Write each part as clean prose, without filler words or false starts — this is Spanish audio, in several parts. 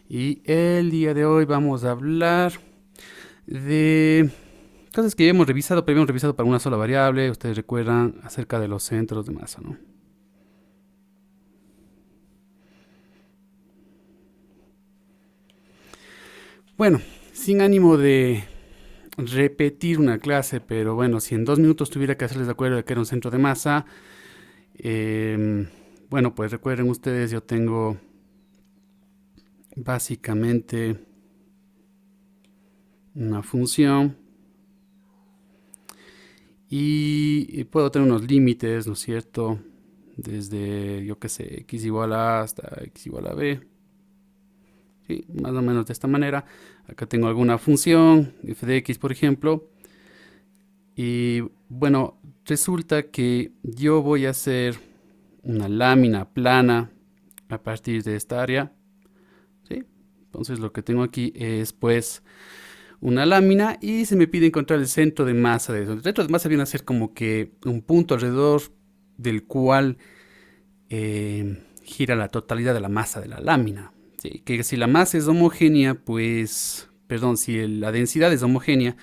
Y el día de hoy vamos a hablar de cosas que ya hemos revisado, pero habíamos revisado para una sola variable. Ustedes recuerdan acerca de los centros de masa, ¿no? Bueno, sin ánimo de repetir una clase, pero bueno, si en 2 minutos tuviera que hacerles de acuerdo de que era un centro de masa, bueno, pues recuerden ustedes, yo tengo básicamente una función y puedo tener unos límites, ¿no es cierto? Desde, yo qué sé, x igual a hasta x igual a b. ¿Sí? Más o menos de esta manera. Acá tengo alguna función, f de x, por ejemplo. Y bueno, resulta que yo voy a hacer una lámina plana a partir de esta área. ¿Sí? Entonces lo que tengo aquí es pues una lámina y se me pide encontrar el centro de masa de eso. El centro de masa viene a ser como que un punto alrededor del cual gira la totalidad de la masa de la lámina. ¿Sí? Que si la masa es homogénea, pues, perdón, si la densidad es homogénea,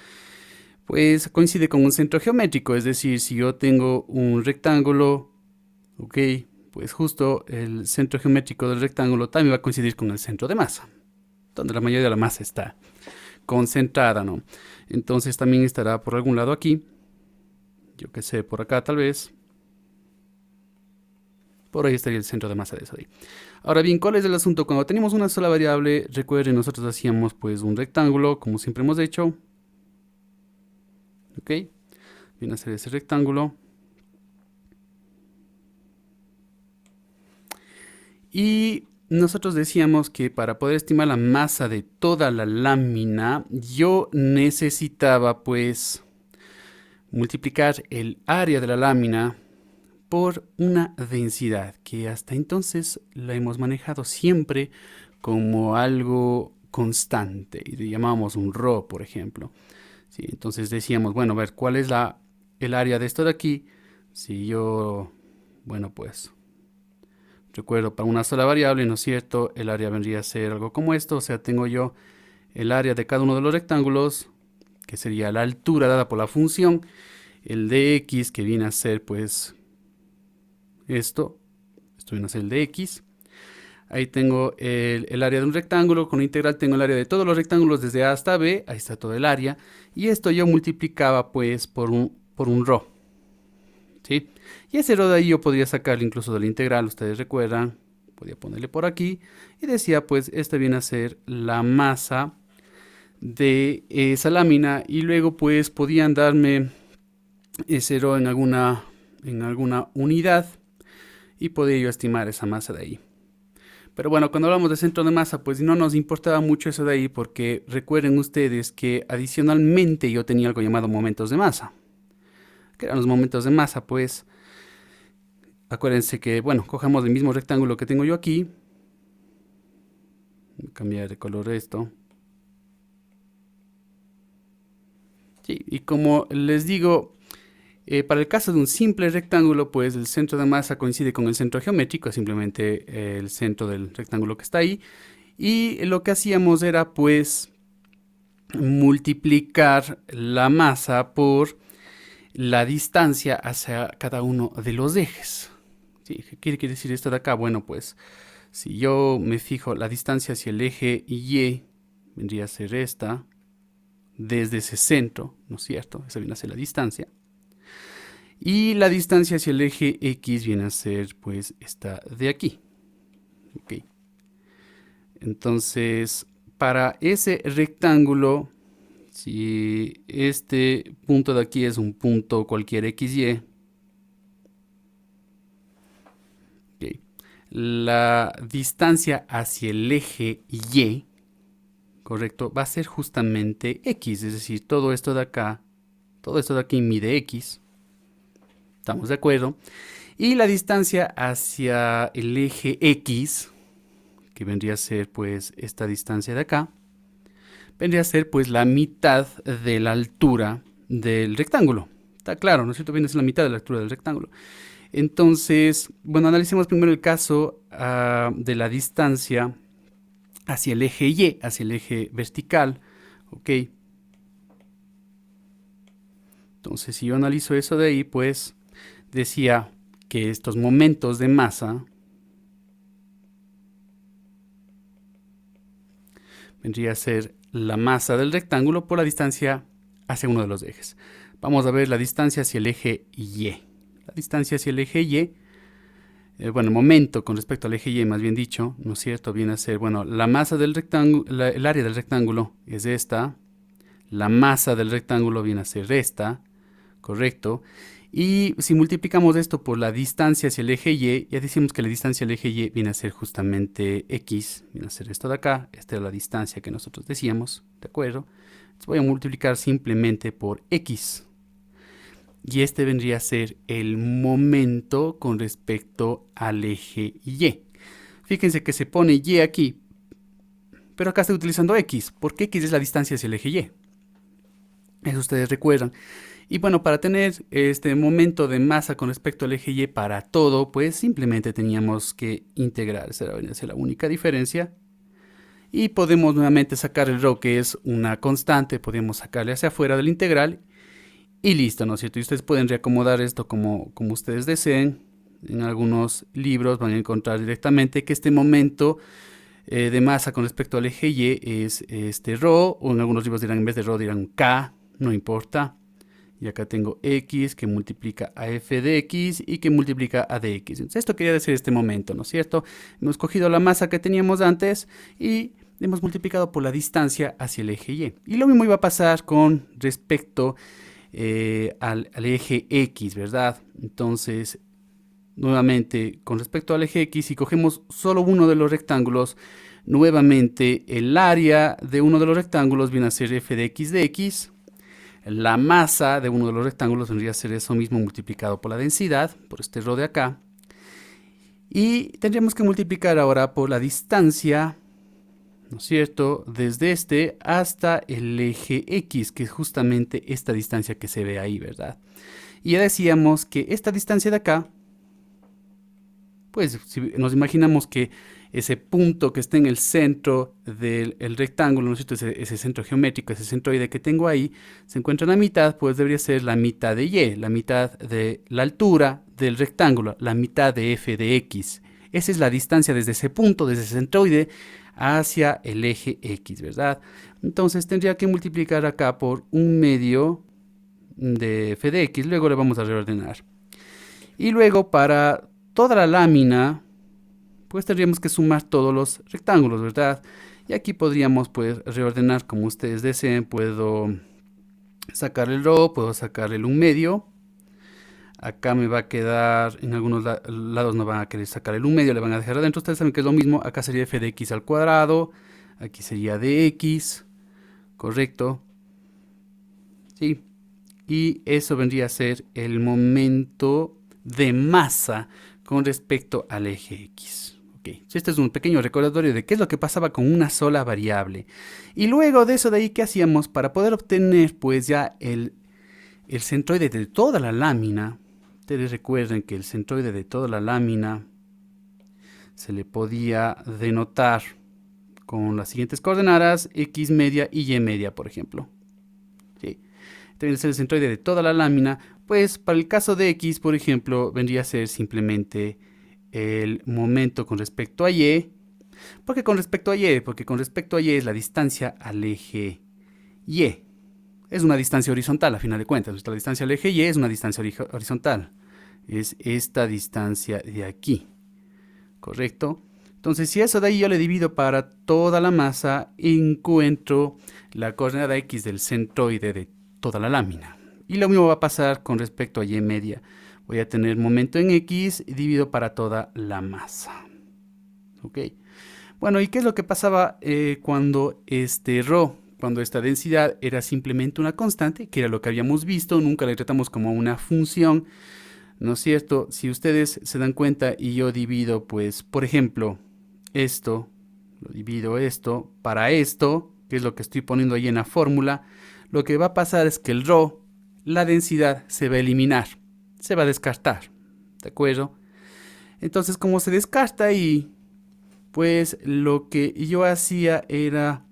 pues coincide con un centro geométrico. Es decir, si yo tengo un rectángulo, ok, pues justo el centro geométrico del rectángulo también va a coincidir con el centro de masa, donde la mayoría de la masa está concentrada, ¿no? Entonces también estará por algún lado aquí, yo que sé, por acá tal vez. Por ahí estaría el centro de masa de eso ahí. Ahora bien, ¿cuál es el asunto? Cuando tenemos una sola variable, recuerden, nosotros hacíamos pues un rectángulo, como siempre hemos hecho. ¿Ok? Viene a ser ese rectángulo. Y nosotros decíamos que para poder estimar la masa de toda la lámina, yo necesitaba pues multiplicar el área de la lámina por una densidad que hasta entonces la hemos manejado siempre como algo constante y le llamábamos un ρ, por ejemplo. ¿Sí? Entonces decíamos, bueno, a ver, ¿cuál es el área de esto de aquí? Si yo, bueno, pues recuerdo para una sola variable, ¿no es cierto? El área vendría a ser algo como esto, o sea, tengo yo el área de cada uno de los rectángulos, que sería la altura dada por la función, el de x, que viene a ser pues esto viene a ser el de x. Ahí tengo el área de un rectángulo, con integral tengo el área de todos los rectángulos desde A hasta B, ahí está todo el área, y esto yo multiplicaba pues por un ρ, ¿sí? Y ese ρ de ahí yo podría sacarlo incluso de la integral, ustedes recuerdan, podía ponerle por aquí, y decía pues esta viene a ser la masa de esa lámina, y luego pues podían darme ese ρ en alguna unidad, y podía yo estimar esa masa de ahí. Pero bueno, cuando hablamos de centro de masa, pues no nos importaba mucho eso de ahí, porque recuerden ustedes que adicionalmente yo tenía algo llamado momentos de masa. ¿Qué eran los momentos de masa? Pues acuérdense que, bueno, cojamos el mismo rectángulo que tengo yo aquí. Voy a cambiar de color esto. Sí, y como les digo, para el caso de un simple rectángulo, pues el centro de masa coincide con el centro geométrico, es simplemente el centro del rectángulo que está ahí. Y lo que hacíamos era pues multiplicar la masa por la distancia hacia cada uno de los ejes. ¿Sí? ¿Qué quiere decir esto de acá? Bueno, pues si yo me fijo la distancia hacia el eje Y, vendría a ser esta, desde ese centro, ¿no es cierto? Esa viene a ser la distancia. Y la distancia hacia el eje X viene a ser pues esta de aquí. ¿Ok? Entonces, para ese rectángulo, si este punto de aquí es un punto cualquier XY, okay, la distancia hacia el eje Y, correcto, va a ser justamente X, es decir, todo esto de aquí mide X, estamos de acuerdo, y la distancia hacia el eje X, que vendría a ser pues esta distancia de acá, vendría a ser pues la mitad de la altura del rectángulo. Está claro, ¿no es cierto? Viene a ser la mitad de la altura del rectángulo. Entonces, bueno, analicemos primero el caso de la distancia hacia el eje Y, hacia el eje vertical, ¿ok? Entonces, si yo analizo eso de ahí, pues decía que estos momentos de masa vendría a ser la masa del rectángulo por la distancia hacia uno de los ejes. Vamos a ver la distancia hacia el eje Y. La distancia hacia el eje Y, bueno, el momento con respecto al eje Y, más bien dicho, ¿no es cierto? Viene a ser, bueno, la masa del rectángulo, el área del rectángulo es esta, la masa del rectángulo viene a ser esta, correcto. Y si multiplicamos esto por la distancia hacia el eje Y, ya decimos que la distancia al eje Y viene a ser justamente X, viene a ser esto de acá, esta es la distancia que nosotros decíamos, ¿de acuerdo? Entonces voy a multiplicar simplemente por X. Y este vendría a ser el momento con respecto al eje Y. Fíjense que se pone Y aquí, pero acá estoy utilizando X, porque X es la distancia hacia el eje Y. Eso ustedes recuerdan. Y bueno, para tener este momento de masa con respecto al eje Y para todo, pues simplemente teníamos que integrar. Esa era la única diferencia. Y podemos nuevamente sacar el ρ, que es una constante, podemos sacarle hacia afuera del integral. Y listo, ¿no es cierto? Y ustedes pueden reacomodar esto como ustedes deseen. En algunos libros van a encontrar directamente que este momento de masa con respecto al eje Y es este ρ, o en algunos libros dirán, en vez de ρ dirán K, no importa. Y acá tengo X que multiplica a f de X y que multiplica a dx. Entonces esto quería decir este momento, ¿no es cierto? Hemos cogido la masa que teníamos antes y hemos multiplicado por la distancia hacia el eje Y. Y lo mismo iba a pasar con respecto al eje X, ¿verdad? Entonces, nuevamente, con respecto al eje X, si cogemos solo uno de los rectángulos, nuevamente el área de uno de los rectángulos viene a ser f de X. La masa de uno de los rectángulos vendría a ser eso mismo multiplicado por la densidad, por este ρ de acá. Y tendríamos que multiplicar ahora por la distancia, ¿no es cierto?, desde este hasta el eje X, que es justamente esta distancia que se ve ahí, ¿verdad? Y ya decíamos que esta distancia de acá, pues si nos imaginamos que ese punto que está en el centro del rectángulo, ¿no es cierto?, ese centro geométrico, ese centroide que tengo ahí, se encuentra en la mitad, pues debería ser la mitad de Y, la mitad de la altura del rectángulo, la mitad de f de X. Esa es la distancia desde ese punto, desde ese centroide, hacia el eje X, ¿verdad? Entonces tendría que multiplicar acá por 1/2 de f de X, luego le vamos a reordenar. Y luego para toda la lámina, pues tendríamos que sumar todos los rectángulos, ¿verdad? Y aquí podríamos pues reordenar como ustedes deseen. Puedo sacar el ρ, puedo sacar el 1/2. Acá me va a quedar, en algunos lados no van a querer sacar el 1/2, le van a dejar adentro. Ustedes saben que es lo mismo. Acá sería f de x al cuadrado, aquí sería dx, correcto. Sí. Y eso vendría a ser el momento de masa con respecto al eje X. Este es un pequeño recordatorio de qué es lo que pasaba con una sola variable. Y luego de eso de ahí, ¿qué hacíamos? Para poder obtener pues ya el centroide de toda la lámina. Ustedes recuerden que el centroide de toda la lámina se le podía denotar con las siguientes coordenadas, x media y y media, por ejemplo. ¿Sí? Este viene a ser el centroide de toda la lámina. Pues para el caso de x, por ejemplo, vendría a ser simplemente el momento con respecto a y. ¿Por qué con respecto a y? Porque con respecto a y es la distancia al eje y. Es una distancia horizontal, a final de cuentas. Nuestra distancia al eje y es una distancia horizontal. Es esta distancia de aquí. ¿Correcto? Entonces, si eso de ahí yo le divido para toda la masa, encuentro la coordenada x del centroide de toda la lámina. Y lo mismo va a pasar con respecto a y media. Voy a tener momento en x y divido para toda la masa. ¿Ok? Bueno, ¿y qué es lo que pasaba cuando este ρ, cuando esta densidad era simplemente una constante, que era lo que habíamos visto, nunca le tratamos como una función, ¿no es cierto? Si ustedes se dan cuenta y yo divido, pues, por ejemplo, esto, lo divido esto para esto, que es lo que estoy poniendo ahí en la fórmula, lo que va a pasar es que el ρ, la densidad, se va a eliminar, se va a descartar, ¿de acuerdo? Entonces, como se descarta ahí, pues lo que yo hacía era,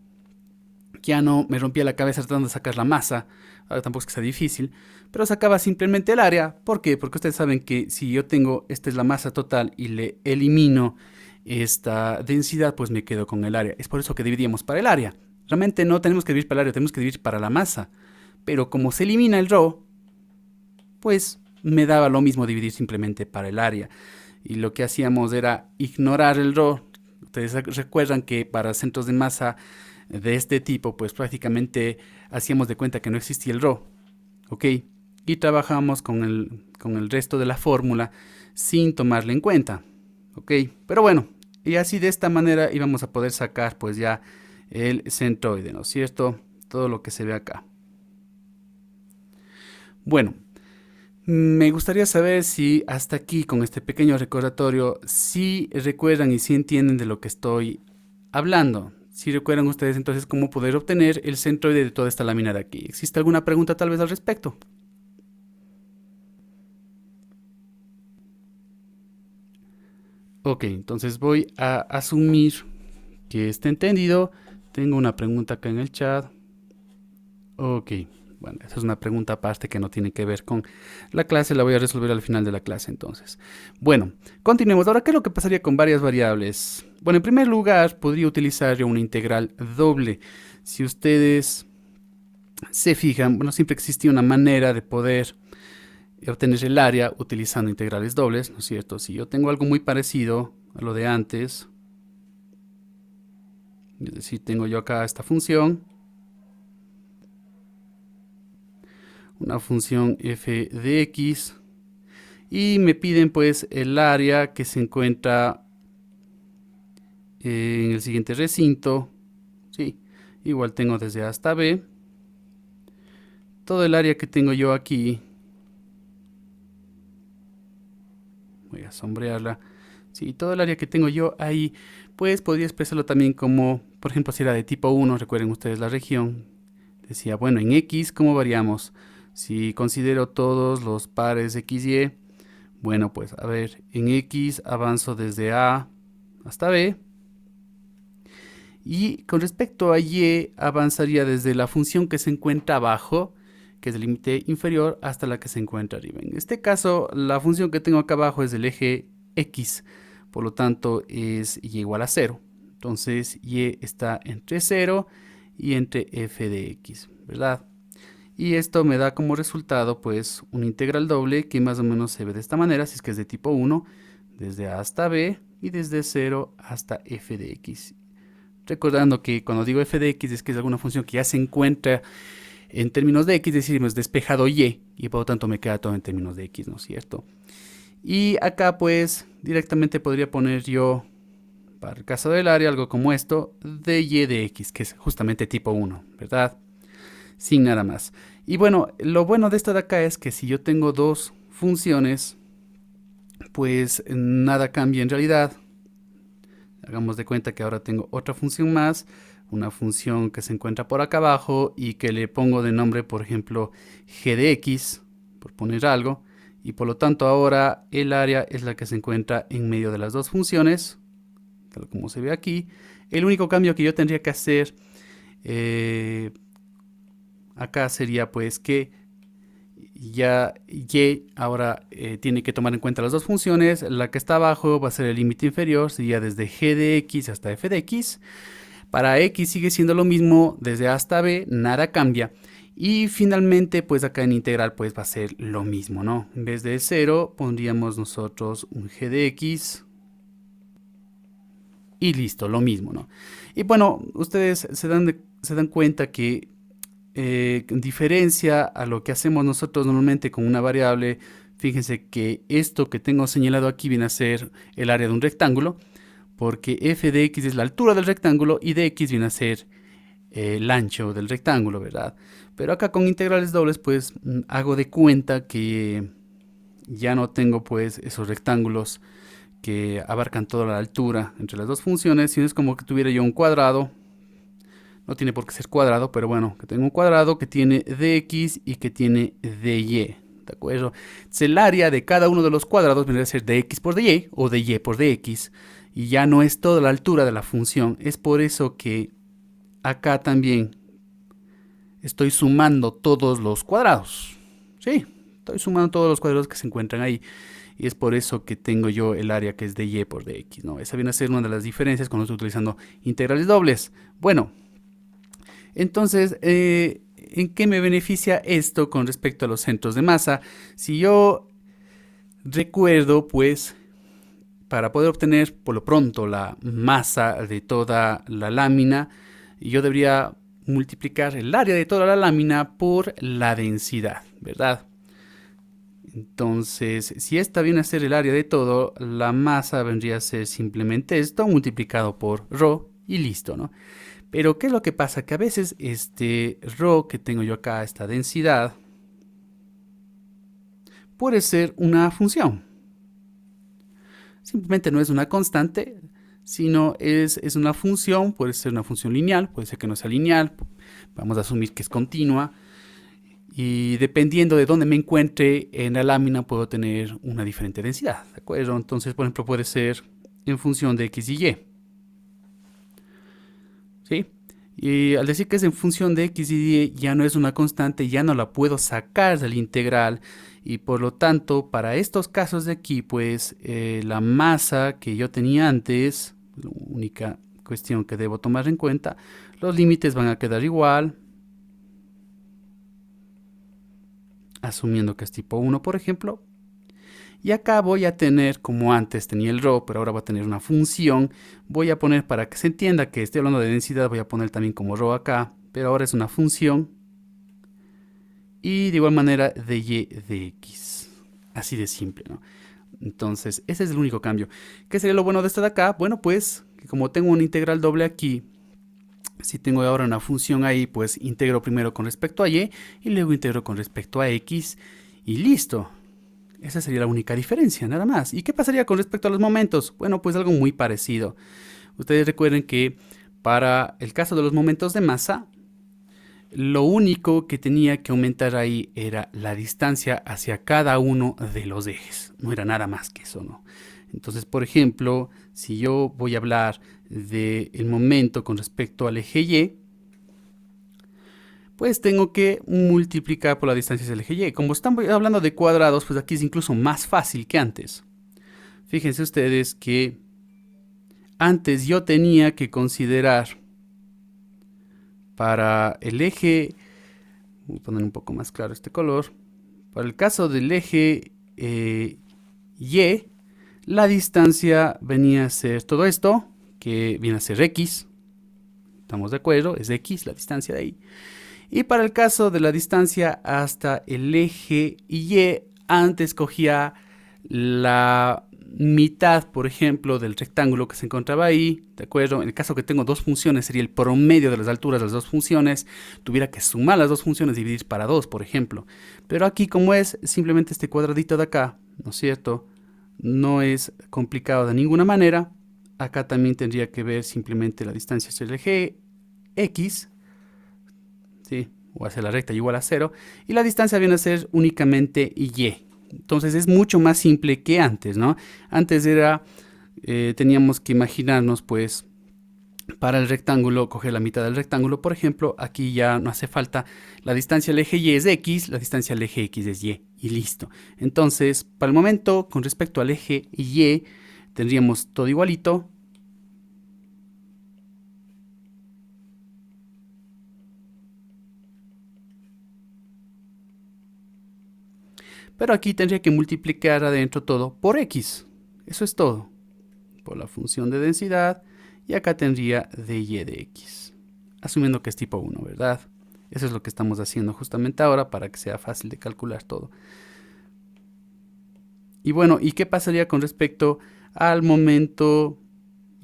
ya no me rompía la cabeza tratando de sacar la masa, ahora tampoco es que sea difícil, pero sacaba simplemente el área. ¿Por qué? Porque ustedes saben que si yo tengo, esta es la masa total y le elimino esta densidad, pues me quedo con el área. Es por eso que dividíamos para el área. Realmente no tenemos que dividir para el área, tenemos que dividir para la masa. Pero como se elimina el ρ, pues me daba lo mismo dividir simplemente para el área. Y lo que hacíamos era ignorar el ρ. Ustedes recuerdan que para centros de masa de este tipo, pues prácticamente hacíamos de cuenta que no existía el ρ. ¿Ok? Y trabajamos con el resto de la fórmula sin tomarle en cuenta. ¿Ok? Pero bueno, y así de esta manera íbamos a poder sacar pues ya el centroide, ¿no es cierto? Todo lo que se ve acá. Bueno, me gustaría saber si hasta aquí con este pequeño recordatorio, si recuerdan y si entienden de lo que estoy hablando. Si recuerdan ustedes entonces cómo poder obtener el centroide de toda esta lámina de aquí. ¿Existe alguna pregunta tal vez al respecto? Ok, entonces voy a asumir que está entendido. Tengo una pregunta acá en el chat. Ok, bueno, esa es una pregunta aparte que no tiene que ver con la clase. La voy a resolver al final de la clase entonces. Bueno, continuemos. Ahora, ¿qué es lo que pasaría con varias variables? Bueno, en primer lugar, podría utilizar yo una integral doble. Si ustedes se fijan, bueno, siempre existía una manera de poder obtener el área utilizando integrales dobles, ¿no es cierto? Si yo tengo algo muy parecido a lo de antes, es decir, tengo yo acá esta función, una función f de x, y me piden pues el área que se encuentra en el siguiente recinto, ¿sí? Igual tengo desde A hasta B, todo el área que tengo yo aquí, voy a sombrearla, sí, todo el área que tengo yo ahí, pues podría expresarlo también como, por ejemplo, si era de tipo 1, recuerden ustedes la región, decía, bueno, en x, ¿cómo variamos? Si considero todos los pares x, y, bueno, pues a ver, en x avanzo desde A hasta B, y con respecto a y, avanzaría desde la función que se encuentra abajo, que es el límite inferior, hasta la que se encuentra arriba. En este caso, la función que tengo acá abajo es del eje x, por lo tanto es y igual a 0. Entonces y está entre 0 y entre f de x, ¿verdad? Y esto me da como resultado pues una integral doble que más o menos se ve de esta manera, si es que es de tipo 1, desde A hasta B y desde 0 hasta f de x. Recordando que cuando digo f de x es que es alguna función que ya se encuentra en términos de x, decimos despejado y por lo tanto me queda todo en términos de x, ¿no es cierto? Y acá pues directamente podría poner yo, para el caso del área, algo como esto, de y de x, que es justamente tipo 1, ¿verdad? Sin nada más. Y bueno, lo bueno de esta de acá es que si yo tengo dos funciones, pues nada cambia en realidad. Hagamos de cuenta que ahora tengo otra función más, una función que se encuentra por acá abajo y que le pongo de nombre, por ejemplo, g de x, por poner algo, y por lo tanto ahora el área es la que se encuentra en medio de las dos funciones, tal como se ve aquí. El único cambio que yo tendría que hacer acá sería pues que ya y ahora tiene que tomar en cuenta las dos funciones. La que está abajo va a ser el límite inferior, sería desde g de x hasta f de x. Para x sigue siendo lo mismo, desde A hasta B, nada cambia. Y finalmente, pues acá en integral pues va a ser lo mismo, ¿no? En vez de 0, pondríamos nosotros un g de x. Y listo, lo mismo, ¿no? Y bueno, ustedes se dan cuenta que en diferencia a lo que hacemos nosotros normalmente con una variable, fíjense que esto que tengo señalado aquí viene a ser el área de un rectángulo, porque f de x es la altura del rectángulo y de x viene a ser el ancho del rectángulo, ¿verdad? Pero acá con integrales dobles pues hago de cuenta que ya no tengo pues esos rectángulos que abarcan toda la altura entre las dos funciones, sino es como que tuviera yo un cuadrado. No tiene por qué ser cuadrado, pero bueno, que tengo un cuadrado que tiene dx y que tiene dy, ¿de acuerdo? Entonces el área de cada uno de los cuadrados vendría a ser dx por dy o dy por dx. y ya no es toda la altura de la función. Es por eso que acá también estoy sumando todos los cuadrados. Sí, estoy sumando todos los cuadrados que se encuentran ahí. Y es por eso que tengo yo el área que es de y por dx, ¿no? Esa viene a ser una de las diferencias cuando estoy utilizando integrales dobles. Bueno, entonces, ¿en qué me beneficia esto con respecto a los centros de masa? Si yo recuerdo, pues, para poder obtener por lo pronto la masa de toda la lámina, yo debería multiplicar el área de toda la lámina por la densidad, ¿verdad? Entonces, si esta viene a ser el área de todo, la masa vendría a ser simplemente esto multiplicado por ρ y listo, ¿no? Pero, ¿qué es lo que pasa? Que a veces este ρ que tengo yo acá, esta densidad, puede ser una función. Simplemente no es una constante, sino es una función, puede ser una función lineal, puede ser que no sea lineal, vamos a asumir que es continua. Y dependiendo de dónde me encuentre en la lámina puedo tener una diferente densidad, ¿de acuerdo? Entonces, por ejemplo, puede ser en función de x y y. ¿Sí? Y al decir que es en función de x y y, ya no es una constante, ya no la puedo sacar del integral. Y por lo tanto, para estos casos de aquí, pues la masa que yo tenía antes, la única cuestión que debo tomar en cuenta, los límites van a quedar igual. Asumiendo que es tipo 1, por ejemplo. Y acá voy a tener, como antes tenía el ρ, pero ahora va a tener una función. Voy a poner, para que se entienda que estoy hablando de densidad, voy a poner también como ρ acá, pero ahora es una función. Y de igual manera de y de x. Así de simple, ¿no? Entonces, ese es el único cambio. ¿Qué sería lo bueno de esto de acá? Bueno, pues, que como tengo una integral doble aquí, si tengo ahora una función ahí, pues integro primero con respecto a y luego integro con respecto a x y listo. Esa sería la única diferencia, nada más. ¿Y qué pasaría con respecto a los momentos? Bueno, pues algo muy parecido. Ustedes recuerden que para el caso de los momentos de masa, lo único que tenía que aumentar ahí era la distancia hacia cada uno de los ejes. No era nada más que eso, ¿no? Entonces, por ejemplo, si yo voy a hablar del momento con respecto al eje Y, pues tengo que multiplicar por la distancia del eje Y. Como estamos hablando de cuadrados, pues aquí es incluso más fácil que antes. Fíjense ustedes que antes yo tenía que considerar para el eje, voy a poner un poco más claro este color, para el caso del eje Y, la distancia venía a ser todo esto, que viene a ser x. ¿Estamos de acuerdo? Es x la distancia de ahí. Y para el caso de la distancia hasta el eje Y, antes cogía la mitad, por ejemplo, del rectángulo que se encontraba ahí, ¿de acuerdo? En el caso que tengo dos funciones, sería el promedio de las alturas de las dos funciones. Tuviera que sumar las dos funciones y dividir para 2, por ejemplo. Pero aquí, como es simplemente este cuadradito de acá, ¿no es cierto? No es complicado de ninguna manera. Acá también tendría que ver simplemente la distancia hacia el eje X, ¿sí? O hacia la recta igual a 0. Y la distancia viene a ser únicamente y. Entonces es mucho más simple que antes, ¿no? Antes era, teníamos que imaginarnos, pues, para el rectángulo, coger la mitad del rectángulo, por ejemplo. Aquí ya no hace falta. La distancia al eje Y es X, la distancia al eje X es Y. Y listo. Entonces, para el momento, con respecto al eje Y, tendríamos todo igualito. Pero aquí tendría que multiplicar adentro todo por X. Eso es todo. Por la función de densidad. Y acá tendría de y de x. Asumiendo que es tipo 1, ¿verdad? Eso es lo que estamos haciendo justamente ahora para que sea fácil de calcular todo. Y bueno, ¿y qué pasaría con respecto al momento,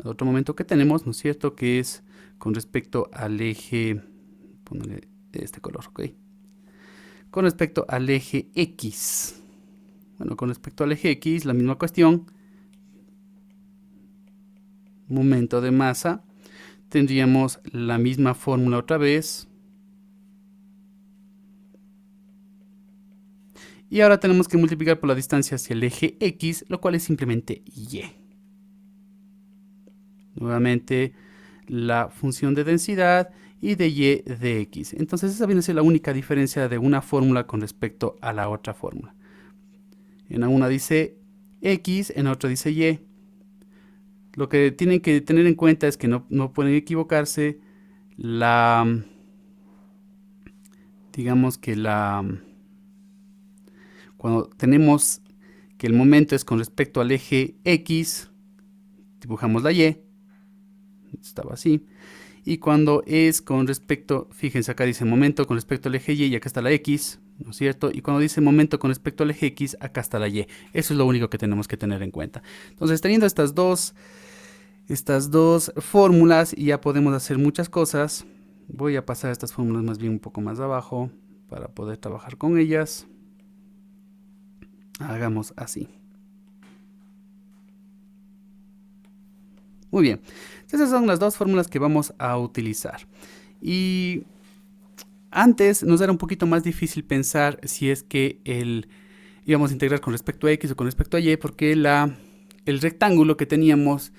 al otro momento que tenemos, ¿no es cierto? Que es con respecto al eje, ponerle este color, ¿ok? Con respecto al eje X. Bueno, con respecto al eje X, la misma cuestión. Momento de masa. Tendríamos la misma fórmula otra vez. Y ahora tenemos que multiplicar por la distancia hacia el eje X, lo cual es simplemente Y. nuevamente la función de densidad y de y de x. Entonces esa viene a ser la única diferencia de una fórmula con respecto a la otra fórmula. En una dice x, en otra dice y. Lo que tienen que tener en cuenta es que no pueden equivocarse digamos que cuando tenemos que el momento es con respecto al eje x, dibujamos la y, estaba así. Y cuando es con respecto, fíjense acá dice momento con respecto al eje y acá está la x, ¿no es cierto? Y cuando dice momento con respecto al eje x, acá está la y. Eso es lo único que tenemos que tener en cuenta. Entonces, teniendo estas dos fórmulas, y ya podemos hacer muchas cosas. Voy a pasar estas fórmulas más bien un poco más abajo para poder trabajar con ellas. Hagamos así. Muy bien. Esas son las dos fórmulas que vamos a utilizar. Y antes nos era un poquito más difícil pensar si es que íbamos a integrar con respecto a x o con respecto a y, porque el rectángulo que teníamos,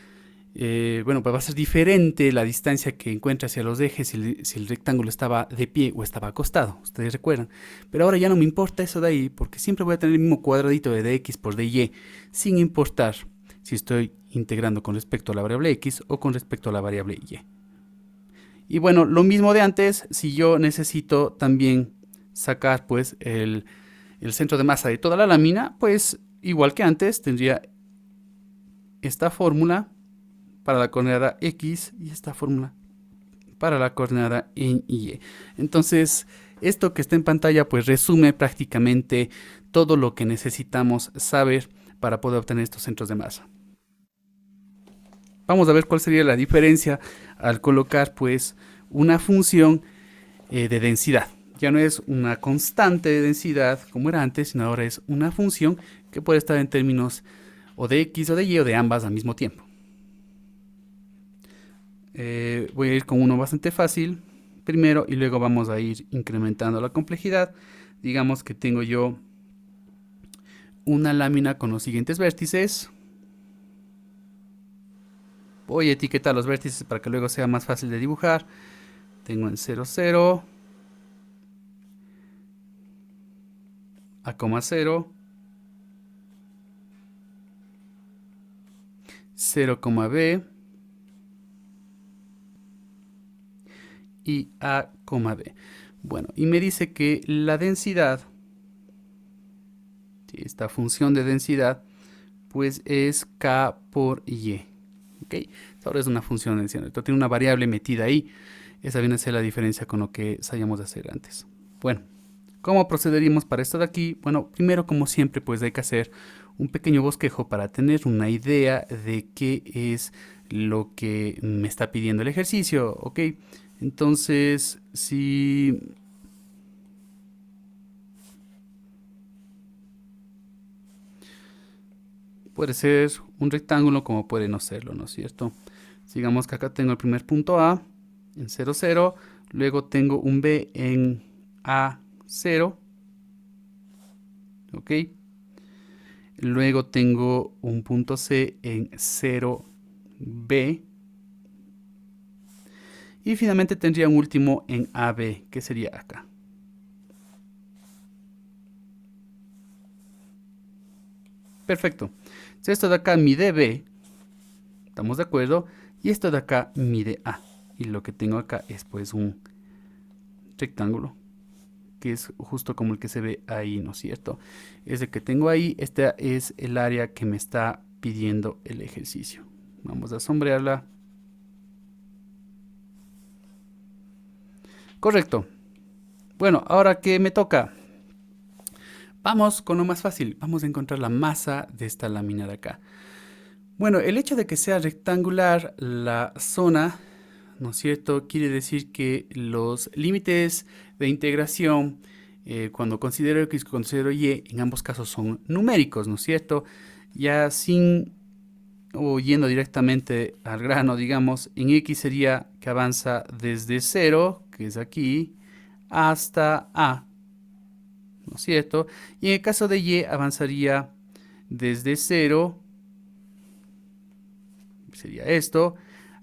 bueno, pues va a ser diferente la distancia que encuentra hacia los ejes si el rectángulo estaba de pie o estaba acostado, ustedes recuerdan. Pero ahora ya no me importa eso de ahí, porque siempre voy a tener el mismo cuadradito de dx por dy, sin importar si estoy integrando con respecto a la variable x o con respecto a la variable y. Y bueno, lo mismo de antes, si yo necesito también sacar pues el centro de masa de toda la lámina, pues igual que antes tendría esta fórmula para la coordenada x y esta fórmula para la coordenada en y. Entonces, esto que está en pantalla pues resume prácticamente todo lo que necesitamos saber para poder obtener estos centros de masa. Vamos a ver cuál sería la diferencia al colocar pues una función de densidad. Ya no es una constante de densidad como era antes, sino ahora es una función que puede estar en términos o de x o de y o de ambas al mismo tiempo. Voy a ir con uno bastante fácil primero y luego vamos a ir incrementando la complejidad. Digamos que tengo yo una lámina con los siguientes vértices. Voy a etiquetar los vértices para que luego sea más fácil de dibujar. Tengo en 0, 0, A, 0, 0, B y A, B. Bueno, y me dice que la densidad, esta función de densidad, pues es K por Y. ¿Ok? Ahora es una función de densidad. Esto tiene una variable metida ahí. Esa viene a ser la diferencia con lo que sabíamos hacer antes. Bueno, ¿cómo procederíamos para esto de aquí? Bueno, primero, como siempre, pues hay que hacer un pequeño bosquejo para tener una idea de qué es lo que me está pidiendo el ejercicio. ¿Ok? Entonces, si puede ser un rectángulo como puede no serlo, ¿no es cierto? Digamos que acá tengo el primer punto A en 0, 0, luego tengo un B en A, 0, ¿ok? Luego tengo un punto C en 0, B, y finalmente tendría un último en AB, que sería acá. Perfecto. Entonces esto de acá mide B, ¿estamos de acuerdo? Y esto de acá mide A. Y lo que tengo acá es pues un rectángulo, que es justo como el que se ve ahí, ¿no es cierto? Ese que tengo ahí, este es el área que me está pidiendo el ejercicio. Vamos a sombrearla. Correcto. Bueno, ahora que me toca, vamos con lo más fácil. Vamos a encontrar la masa de esta lámina de acá. Bueno, el hecho de que sea rectangular la zona, ¿no es cierto?, quiere decir que los límites de integración, cuando considero x y considero y, en ambos casos son numéricos, ¿no es cierto? Ya sin o yendo directamente al grano, digamos, en x sería que avanza desde 0, que es aquí, hasta a, ¿no es cierto? Y en el caso de y avanzaría desde 0, sería esto,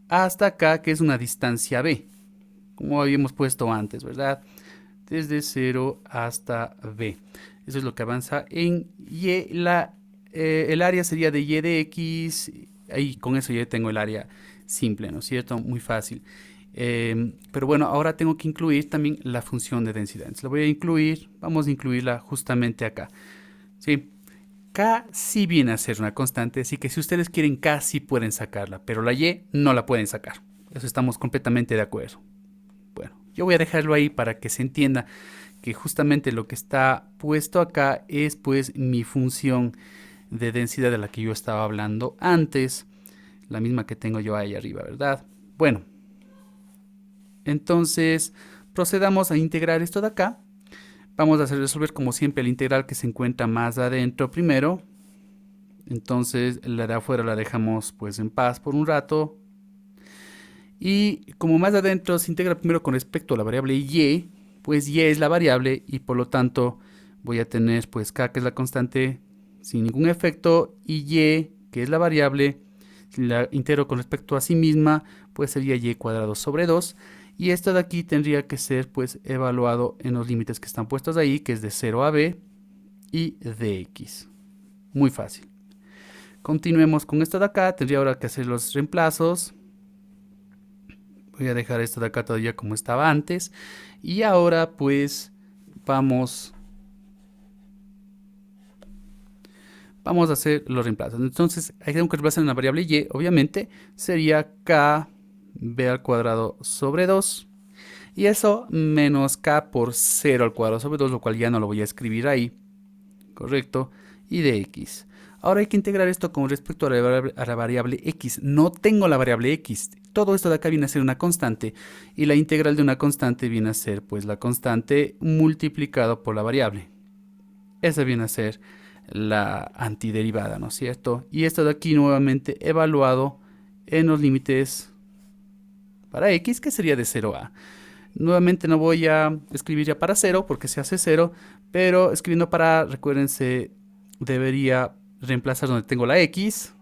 hasta acá, que es una distancia b, como habíamos puesto antes, ¿verdad? Desde 0 hasta b. Eso es lo que avanza en y. El área sería de y de x. Ahí con eso ya tengo el área simple, ¿no es cierto? Muy fácil. Pero bueno, ahora tengo que incluir también la función de densidad. Entonces la voy a incluir, vamos a incluirla justamente acá. ¿Sí? K sí viene a ser una constante, así que si ustedes quieren K sí pueden sacarla, pero la Y no la pueden sacar. Eso estamos completamente de acuerdo. Bueno, yo voy a dejarlo ahí para que se entienda que justamente lo que está puesto acá es pues mi función de densidad de la que yo estaba hablando antes, la misma que tengo yo ahí arriba, ¿verdad? Bueno, entonces procedamos a integrar esto de acá. Vamos a resolver como siempre el integral que se encuentra más adentro primero. Entonces la de afuera la dejamos pues en paz por un rato. Y como más adentro se integra primero con respecto a la variable y, pues y es la variable y por lo tanto voy a tener pues k que es la constante sin ningún efecto y que es la variable, si la integro con respecto a sí misma pues sería y cuadrado sobre 2 y esto de aquí tendría que ser pues evaluado en los límites que están puestos ahí, que es de 0 a b y de x. Muy fácil. Continuemos con esto de acá, tendría ahora que hacer los reemplazos. Voy a dejar esto de acá todavía como estaba antes. Y ahora pues vamos a hacer los reemplazos. Entonces, hay que reemplazar en la variable y, obviamente, sería k b al cuadrado sobre 2. Y eso menos k por 0 al cuadrado sobre 2, lo cual ya no lo voy a escribir ahí. ¿Correcto? Y de x. Ahora hay que integrar esto con respecto a la variable x. No tengo la variable x. Todo esto de acá viene a ser una constante. Y la integral de una constante viene a ser pues la constante multiplicado por la variable. Esa viene a ser la antiderivada, ¿no es cierto? Y esto de aquí nuevamente evaluado en los límites para x, que sería de 0 a. Nuevamente no voy a escribir ya para 0 porque se hace 0, pero escribiendo para, recuérdense, debería reemplazar donde tengo la x,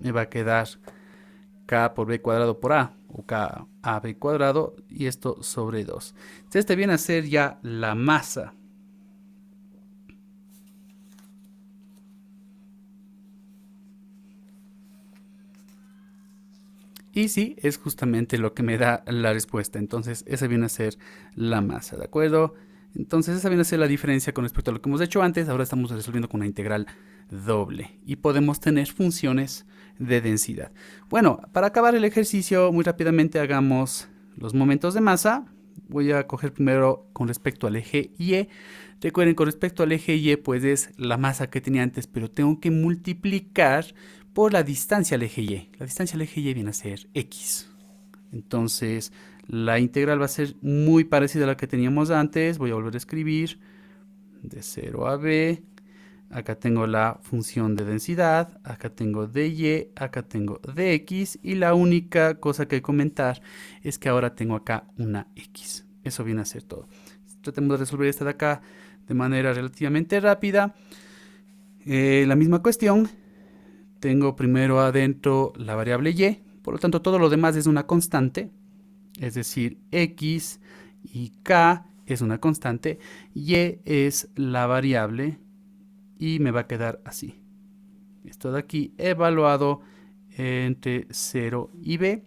me va a quedar k por b cuadrado por a, o k a b cuadrado, y esto sobre 2. Entonces este viene a ser ya la masa. Y sí, es justamente lo que me da la respuesta. Entonces, esa viene a ser la masa, ¿de acuerdo? Entonces, esa viene a ser la diferencia con respecto a lo que hemos hecho antes. Ahora estamos resolviendo con una integral doble. Y podemos tener funciones de densidad. Bueno, para acabar el ejercicio, muy rápidamente hagamos los momentos de masa. Voy a coger primero con respecto al eje Y. Recuerden, con respecto al eje Y, pues es la masa que tenía antes, pero tengo que multiplicar por la distancia al eje Y. La distancia al eje Y viene a ser x. Entonces, la integral va a ser muy parecida a la que teníamos antes. Voy a volver a escribir de 0 a b. Acá tengo la función de densidad, acá tengo dy, acá tengo dx, y la única cosa que comentar es que ahora tengo acá una x. Eso viene a ser todo. Tratemos de resolver esta de acá de manera relativamente rápida. La misma cuestión. Tengo primero adentro la variable y, por lo tanto todo lo demás es una constante, es decir, x y k es una constante, y es la variable y me va a quedar así. Esto de aquí evaluado entre 0 y b.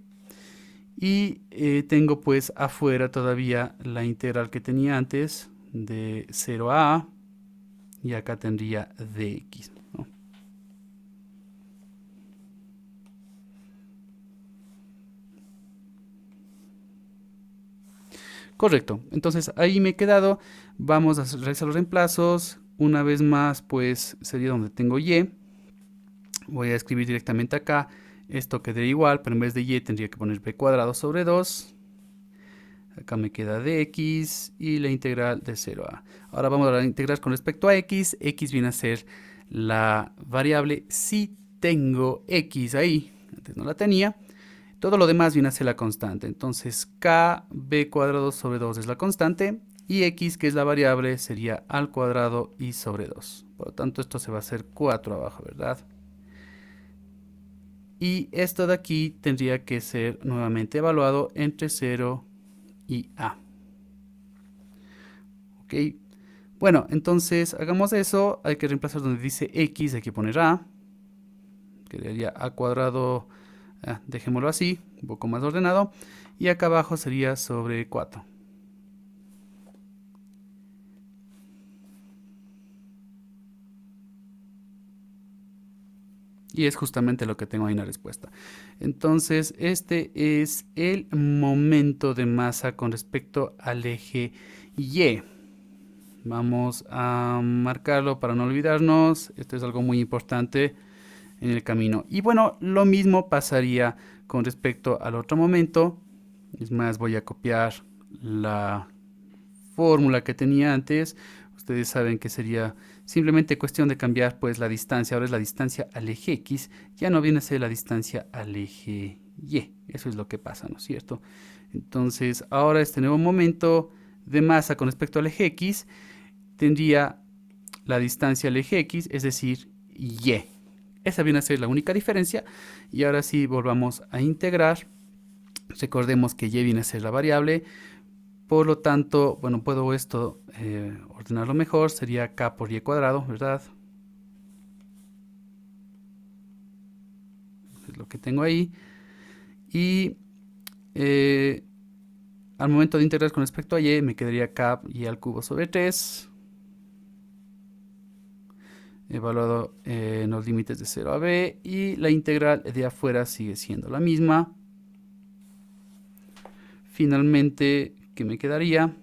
Y tengo pues afuera todavía la integral que tenía antes de 0 a a, y acá tendría dx. Correcto, entonces ahí me he quedado. Vamos a realizar los reemplazos. Una vez más, pues sería donde tengo y. Voy a escribir directamente acá. Esto quedaría igual, pero en vez de y tendría que poner b cuadrado sobre 2. Acá me queda dx y la integral de 0 a. Ahora vamos a integrar con respecto a x. X viene a ser la variable. Si tengo x ahí, antes no la tenía. Todo lo demás viene a ser la constante. Entonces, kb cuadrado sobre 2 es la constante. Y x, que es la variable, sería al cuadrado y sobre 2. Por lo tanto, esto se va a hacer 4 abajo, ¿verdad? Y esto de aquí tendría que ser nuevamente evaluado entre 0 y a. Ok. Bueno, entonces hagamos eso. Hay que reemplazar donde dice x, hay que poner a. Quedaría a cuadrado, dejémoslo así, un poco más ordenado. Y acá abajo sería sobre 4. Y es justamente lo que tengo ahí en la respuesta. Entonces, este es el momento de masa con respecto al eje Y. Vamos a marcarlo para no olvidarnos. Esto es algo muy importante en el camino. Y bueno, lo mismo pasaría con respecto al otro momento. Es más, voy a copiar la fórmula que tenía antes. Ustedes saben que sería simplemente cuestión de cambiar pues la distancia. Ahora es la distancia al eje X, ya no viene a ser la distancia al eje Y. Eso es lo que pasa, ¿no es cierto? Entonces, ahora este nuevo momento de masa con respecto al eje X tendría la distancia al eje X, es decir, Y. Esa viene a ser la única diferencia. Y ahora sí volvamos a integrar. Recordemos que Y viene a ser la variable. Por lo tanto, bueno, puedo esto ordenarlo mejor. Sería k por y cuadrado, ¿verdad? Es lo que tengo ahí. Y al momento de integrar con respecto a y, me quedaría k y al cubo sobre 3. Evaluado en los límites de 0 a b. Y la integral de afuera sigue siendo la misma. Finalmente, ¿qué me quedaría?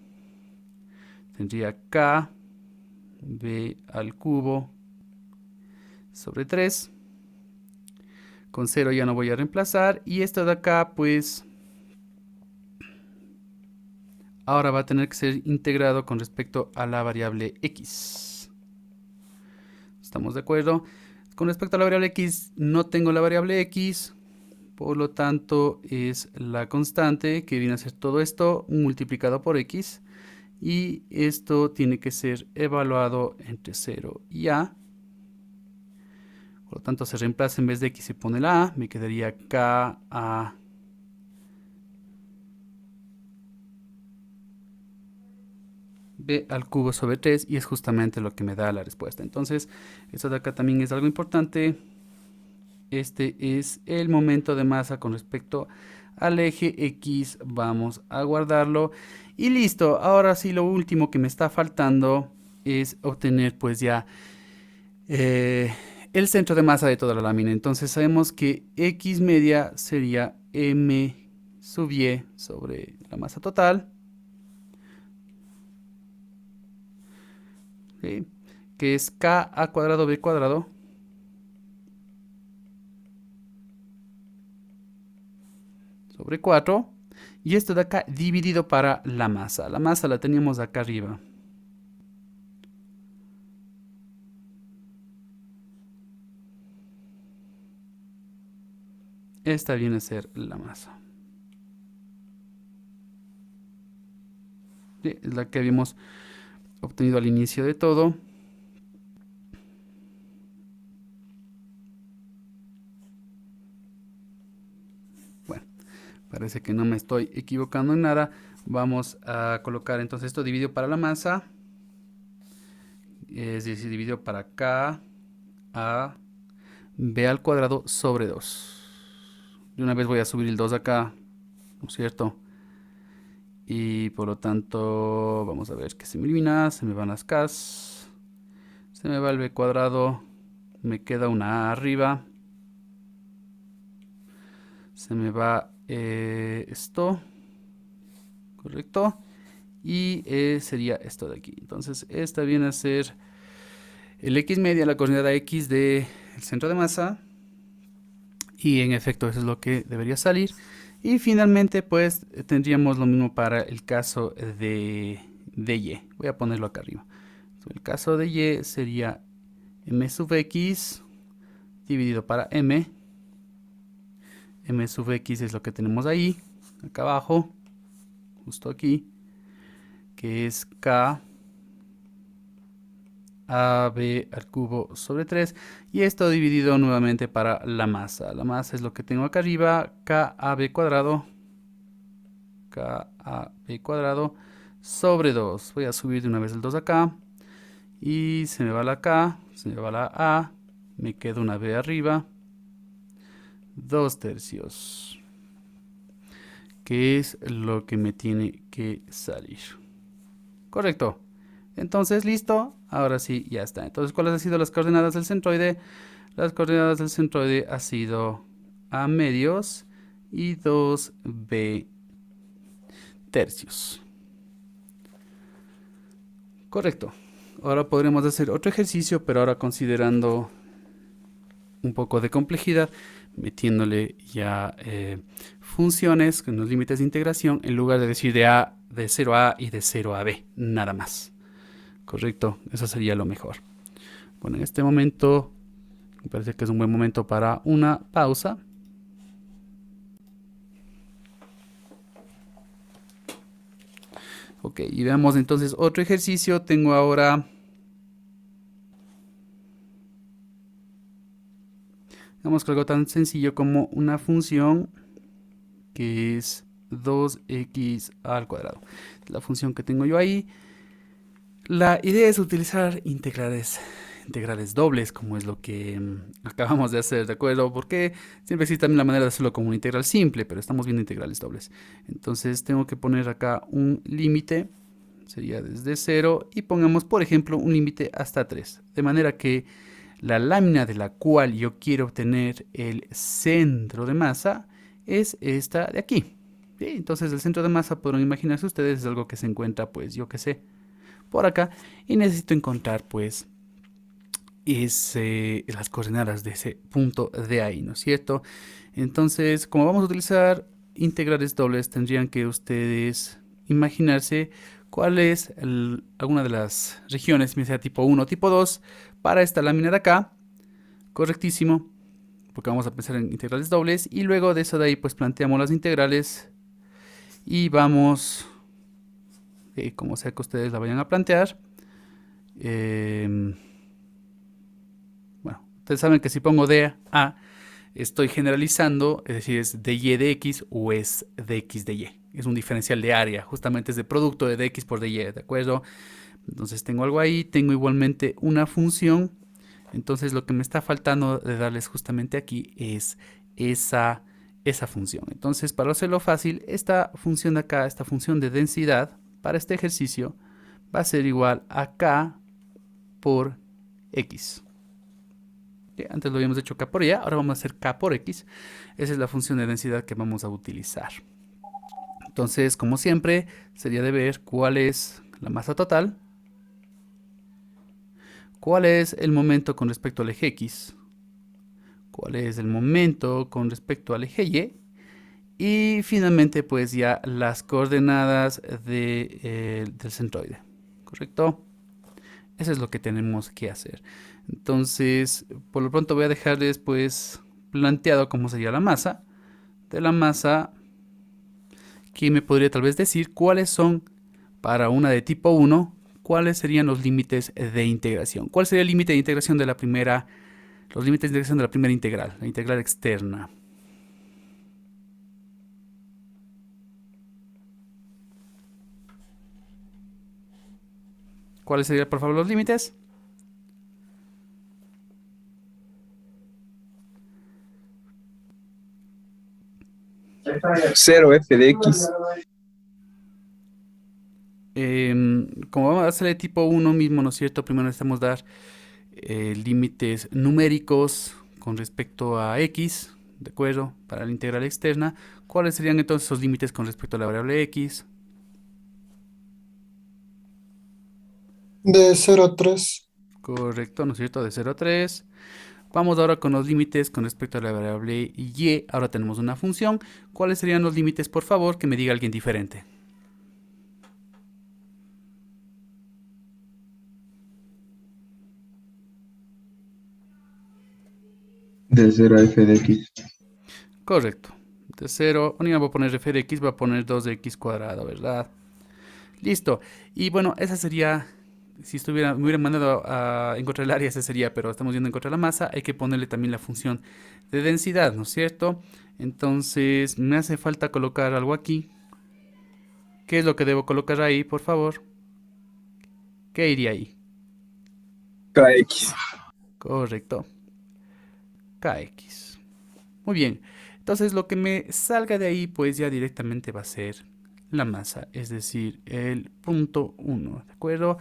Tendría k b al cubo sobre 3. Con 0 ya no voy a reemplazar. Y esto de acá, pues, ahora va a tener que ser integrado con respecto a la variable x. ¿Estamos de acuerdo? Con respecto a la variable x, no tengo la variable x. Por lo tanto, es la constante que viene a ser todo esto multiplicado por x. Y esto tiene que ser evaluado entre 0 y a. Por lo tanto, se reemplaza en vez de x se pone la a. Me quedaría k a b al cubo sobre 3 y es justamente lo que me da la respuesta. Entonces, esto de acá también es algo importante. Este es el momento de masa con respecto al eje X. Vamos a guardarlo. Y listo. Ahora sí, lo último que me está faltando es obtener pues ya el centro de masa de toda la lámina. Entonces sabemos que X media sería M sub Y sobre la masa total. ¿Sí? Que es K a cuadrado B cuadrado sobre 4. Y esto de acá dividido para la masa. La masa la teníamos acá arriba. Esta viene a ser la masa. Sí, es la que habíamos obtenido al inicio de todo. Bueno, parece que no me estoy equivocando en nada. Vamos a colocar entonces esto dividido para la masa. Es decir, dividido para K a B al cuadrado sobre 2. De una vez voy a subir el 2 acá, ¿no es cierto? Y por lo tanto, vamos a ver que se me elimina, se me van las K's, se me va el B cuadrado, me queda una A arriba, se me va esto, correcto, y sería esto de aquí. Entonces, esta viene a ser el X media, la coordenada X del centro de masa, y en efecto eso es lo que debería salir. Y finalmente pues tendríamos lo mismo para el caso de Y. Voy a ponerlo acá arriba. El caso de Y sería m sub x dividido para m. M sub x es lo que tenemos ahí, acá abajo, justo aquí, que es k AB al cubo sobre 3. Y esto dividido nuevamente para la masa. La masa es lo que tengo acá arriba, KAB cuadrado. KAB cuadrado sobre 2. Voy a subir de una vez el 2 acá. Y se me va la K, se me va la A. Me queda una B arriba. 2 tercios. Que es lo que me tiene que salir. Correcto. Entonces, listo. Ahora sí, ya está. Entonces, ¿cuáles han sido las coordenadas del centroide? Las coordenadas del centroide ha sido A medios y 2B tercios. Correcto. Ahora podremos hacer otro ejercicio, pero ahora considerando un poco de complejidad, metiéndole ya funciones con los límites de integración en lugar de decir de 0 a A y de 0 a B, nada más. Correcto, eso sería lo mejor. Bueno, en este momento me parece que es un buen momento para una pausa. Ok, y veamos entonces otro ejercicio. Tengo ahora, digamos que algo tan sencillo como una función que es 2x al cuadrado. La función que tengo yo ahí. La idea es utilizar integrales dobles, como es lo que acabamos de hacer, ¿de acuerdo? Porque siempre existe también la manera de hacerlo como una integral simple, pero estamos viendo integrales dobles. Entonces tengo que poner acá un límite, sería desde 0, y pongamos, por ejemplo, un límite hasta 3. De manera que la lámina de la cual yo quiero obtener el centro de masa es esta de aquí. ¿Sí? Entonces el centro de masa, podrán imaginarse ustedes, es algo que se encuentra, pues, yo qué sé, por acá, y necesito encontrar pues las coordenadas de ese punto de ahí, ¿no es cierto? Entonces, como vamos a utilizar integrales dobles, tendrían que ustedes imaginarse cuál es alguna de las regiones, sea tipo 1 o tipo 2, para esta lámina de acá. Correctísimo, porque vamos a pensar en integrales dobles, y luego de eso de ahí pues planteamos las integrales y vamos, como sea que ustedes la vayan a plantear. Bueno, ustedes saben que si pongo de A, estoy generalizando, es decir, es dy de x o es dx de y. Es un diferencial de área, justamente es de producto de dx por dy, ¿de acuerdo? Entonces tengo algo ahí, tengo igualmente una función. Entonces lo que me está faltando de darles justamente aquí es esa función. Entonces, para hacerlo fácil, esta función de acá, esta función de densidad, para este ejercicio, va a ser igual a k por x. Antes lo habíamos hecho k por y, ahora vamos a hacer k por x. Esa es la función de densidad que vamos a utilizar. Entonces, como siempre, sería de ver cuál es la masa total, cuál es el momento con respecto al eje x, cuál es el momento con respecto al eje y, y finalmente pues ya las coordenadas del centroide, ¿correcto? Eso es lo que tenemos que hacer. Entonces, por lo pronto voy a dejarles pues planteado cómo sería la masa. De la masa, que me podría tal vez decir cuáles son, para una de tipo 1, cuáles serían los límites de integración. ¿Cuál sería el límite de integración de la primera, los límites de integración de la primera integral, la integral externa? ¿Cuáles serían, por favor, los límites? Cero f de x. Como vamos a hacer de tipo 1 mismo, ¿no es cierto? Primero necesitamos dar límites numéricos con respecto a x, ¿de acuerdo? Para la integral externa. ¿Cuáles serían entonces esos límites con respecto a la variable x? De 0 a 3. Correcto, ¿no es cierto? De 0 a 3. Vamos ahora con los límites con respecto a la variable y. Ahora tenemos una función. ¿Cuáles serían los límites, por favor? Que me diga alguien diferente. De 0 a f de x. Correcto. De 0, no voy a poner f de x, va a poner 2 de x cuadrado, ¿verdad? Listo. Y bueno, esa sería, Si me hubieran mandado a encontrar el área, ese sería, pero estamos viendo encontrar la masa, hay que ponerle también la función de densidad, ¿no es cierto? Entonces, me hace falta colocar algo aquí. ¿Qué es lo que debo colocar ahí, por favor? ¿Qué iría ahí? KX. Correcto. KX. Muy bien. Entonces, lo que me salga de ahí, pues ya directamente va a ser la masa, es decir, el punto 1, ¿de acuerdo?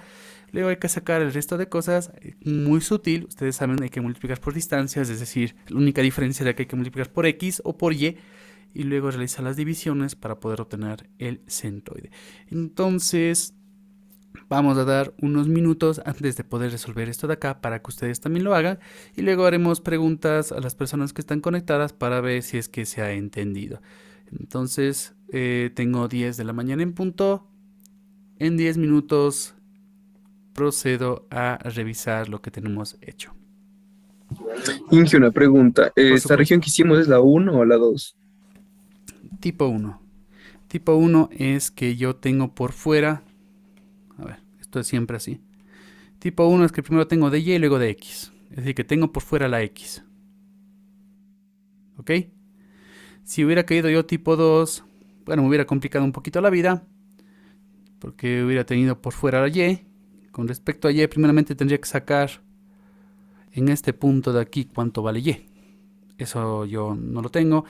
Luego hay que sacar el resto de cosas, muy sutil, ustedes saben, hay que multiplicar por distancias, es decir, la única diferencia era que hay que multiplicar por X o por y luego realizar las divisiones para poder obtener el centroide. Entonces, vamos a dar unos minutos antes de poder resolver esto de acá para que ustedes también lo hagan y luego haremos preguntas a las personas que están conectadas para ver si es que se ha entendido. Entonces, tengo 10 de la mañana en punto. En 10 minutos procedo a revisar lo que tenemos hecho. Inge, una pregunta. Por ¿Esta región supuesto. que hicimos es la uno o la 2? Tipo 1. Tipo 1 es que yo tengo por fuera... A ver, esto es siempre así. Tipo 1 es que primero tengo de y y luego de x. Es decir, que tengo por fuera la x. ¿Ok? Si hubiera querido yo tipo 2, bueno, me hubiera complicado un poquito la vida. Porque hubiera tenido por fuera la y. Con respecto a y, primeramente tendría que sacar en este punto de aquí cuánto vale y. Eso yo no lo tengo.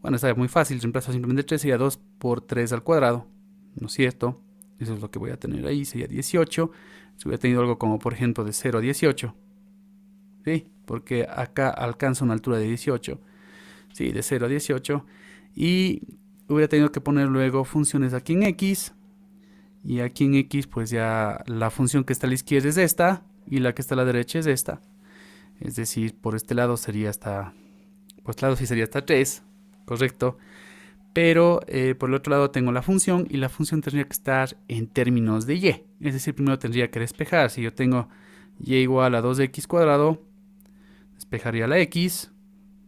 Bueno, está muy fácil. Reemplazo simplemente 3, sería 2 por 3 al cuadrado. ¿No es cierto? Eso es lo que voy a tener ahí. Sería 18. Si hubiera tenido algo como, por ejemplo, de 0 a 18. ¿Sí? Porque acá alcanza una altura de 18. Sí, de 0 a 18. Y hubiera tenido que poner luego funciones aquí en x. Y aquí en x, pues ya la función que está a la izquierda es esta. Y la que está a la derecha es esta. Es decir, por este lado sería hasta... Pues este lado sí sería hasta 3. Correcto. Pero por el otro lado tengo la función. Y la función tendría que estar en términos de y. Es decir, primero tendría que despejar. Si yo tengo y igual a 2x cuadrado, despejaría la x.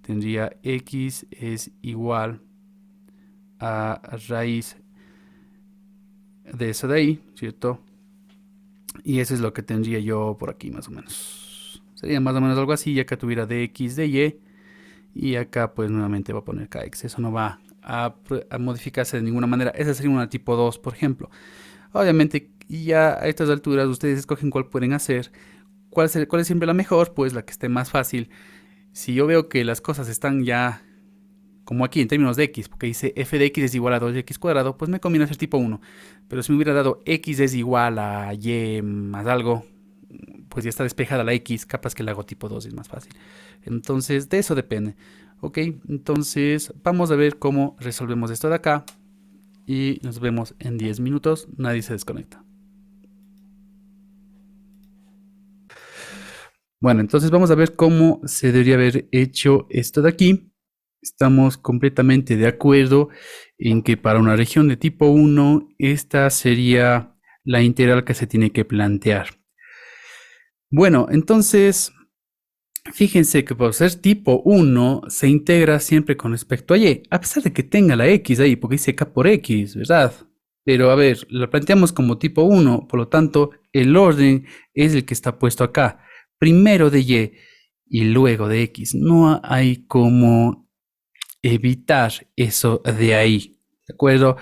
Tendría x es igual a raíz de eso de ahí, ¿cierto? Y eso es lo que tendría yo por aquí más o menos. Sería más o menos algo así, ya que tuviera dx de y. Y acá pues nuevamente va a poner kx. Eso no va a modificarse de ninguna manera. Esa sería una tipo 2, por ejemplo. Obviamente ya a estas alturas ustedes escogen cuál pueden hacer. ¿Cuál es siempre la mejor? Pues la que esté más fácil. Si yo veo que las cosas están ya como aquí en términos de x, porque dice f de x es igual a 2x cuadrado, pues me conviene hacer tipo 1. Pero si me hubiera dado x es igual a y más algo, pues ya está despejada la x, capaz que la hago tipo 2, es más fácil. Entonces, de eso depende. Ok, entonces vamos a ver cómo resolvemos esto de acá. Y nos vemos en 10 minutos. Nadie se desconecta. Bueno, entonces vamos a ver cómo se debería haber hecho esto de aquí. Estamos completamente de acuerdo en que para una región de tipo 1, esta sería la integral que se tiene que plantear. Bueno, entonces, fíjense que por ser tipo 1, se integra siempre con respecto a y, a pesar de que tenga la x ahí, porque dice k por x, ¿verdad? Pero a ver, la planteamos como tipo 1, por lo tanto, el orden es el que está puesto acá. Primero de y luego de x. No hay como evitar eso de ahí, ¿de acuerdo?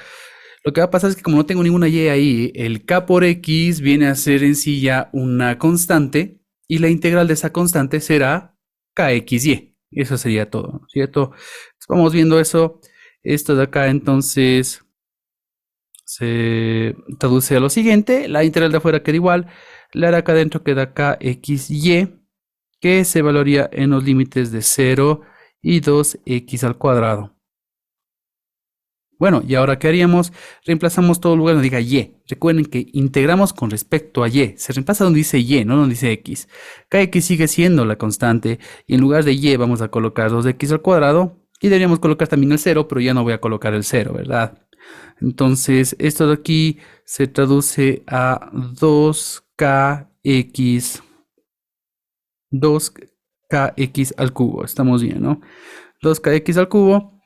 Lo que va a pasar es que como no tengo ninguna y ahí, el k por x viene a ser en sí ya una constante y la integral de esa constante será kxy. Eso sería todo, ¿cierto? Entonces, vamos viendo eso. Esto de acá entonces se traduce a lo siguiente. La integral de afuera queda igual. La de acá adentro queda kxy, que se evaluaría en los límites de 0 y 2x al cuadrado. Bueno, y ahora ¿qué haríamos? Reemplazamos todo lugar donde diga y. Recuerden que integramos con respecto a y. Se reemplaza donde dice y, no donde dice x. Kx sigue siendo la constante y en lugar de y vamos a colocar 2x al cuadrado. Y deberíamos colocar también el 0, pero ya no voy a colocar el 0, ¿verdad? Entonces, esto de aquí se traduce a 2kx 2kx al cubo. Estamos bien, ¿no? 2kx al cubo.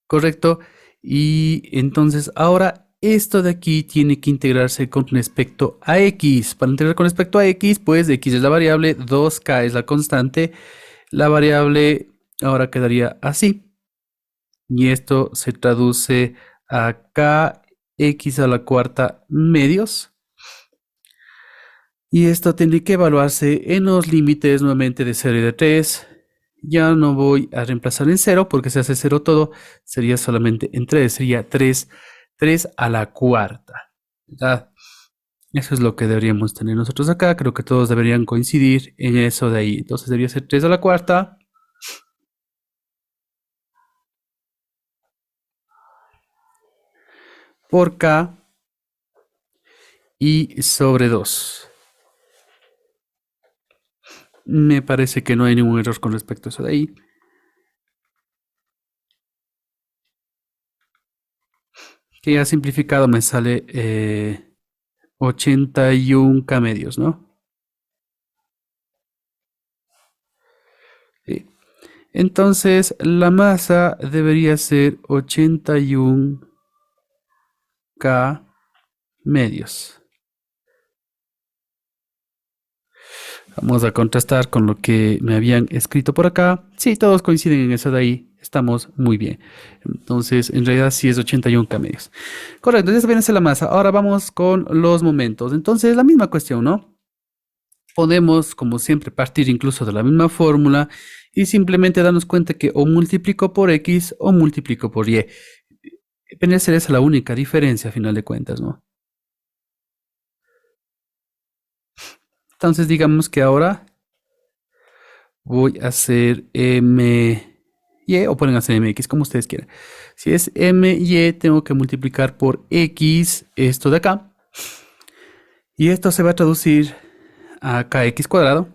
Correcto. Y entonces ahora esto de aquí tiene que integrarse con respecto a x. Para integrar con respecto a x, pues x es la variable, 2k es la constante. La variable ahora quedaría así. Y esto se traduce a kx a la cuarta medios. Y esto tiene que evaluarse en los límites nuevamente de 0 y de 3. Ya no voy a reemplazar en 0 porque se hace 0 todo. Sería solamente en 3. Sería 3 a la cuarta. ¿Verdad? Eso es lo que deberíamos tener nosotros acá. Creo que todos deberían coincidir en eso de ahí. Entonces debería ser 3 a la cuarta por k y sobre 2. Me parece que no hay ningún error con respecto a eso de ahí. Que ya simplificado me sale 81k medios, ¿no? Sí. Entonces la masa debería ser 81k medios. Vamos a contrastar con lo que me habían escrito por acá. Sí, todos coinciden en eso de ahí. Estamos muy bien. Entonces, en realidad sí es 81k medios. Correcto, ya se viene a ser la masa. Ahora vamos con los momentos. Entonces, la misma cuestión, ¿no? Podemos, como siempre, partir incluso de la misma fórmula y simplemente darnos cuenta que o multiplico por x o multiplico por y. Debe ser esa la única diferencia a final de cuentas, ¿no? Entonces, digamos que ahora voy a hacer my o pueden hacer mx como ustedes quieran. Si es my, tengo que multiplicar por x esto de acá. Y esto se va a traducir a kx cuadrado.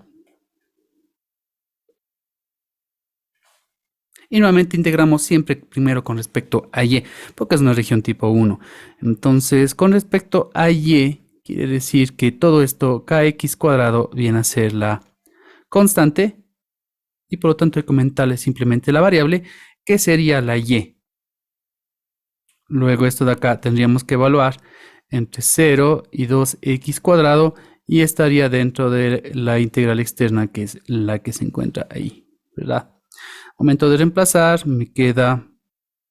Y nuevamente integramos siempre primero con respecto a y, porque es una región tipo 1. Entonces, con respecto a y, quiere decir que todo esto, kx cuadrado, viene a ser la constante. Y por lo tanto hay que aumentarle simplemente la variable, que sería la y. Luego esto de acá tendríamos que evaluar entre 0 y 2x cuadrado y estaría dentro de la integral externa que es la que se encuentra ahí, ¿verdad? Momento de reemplazar, me queda,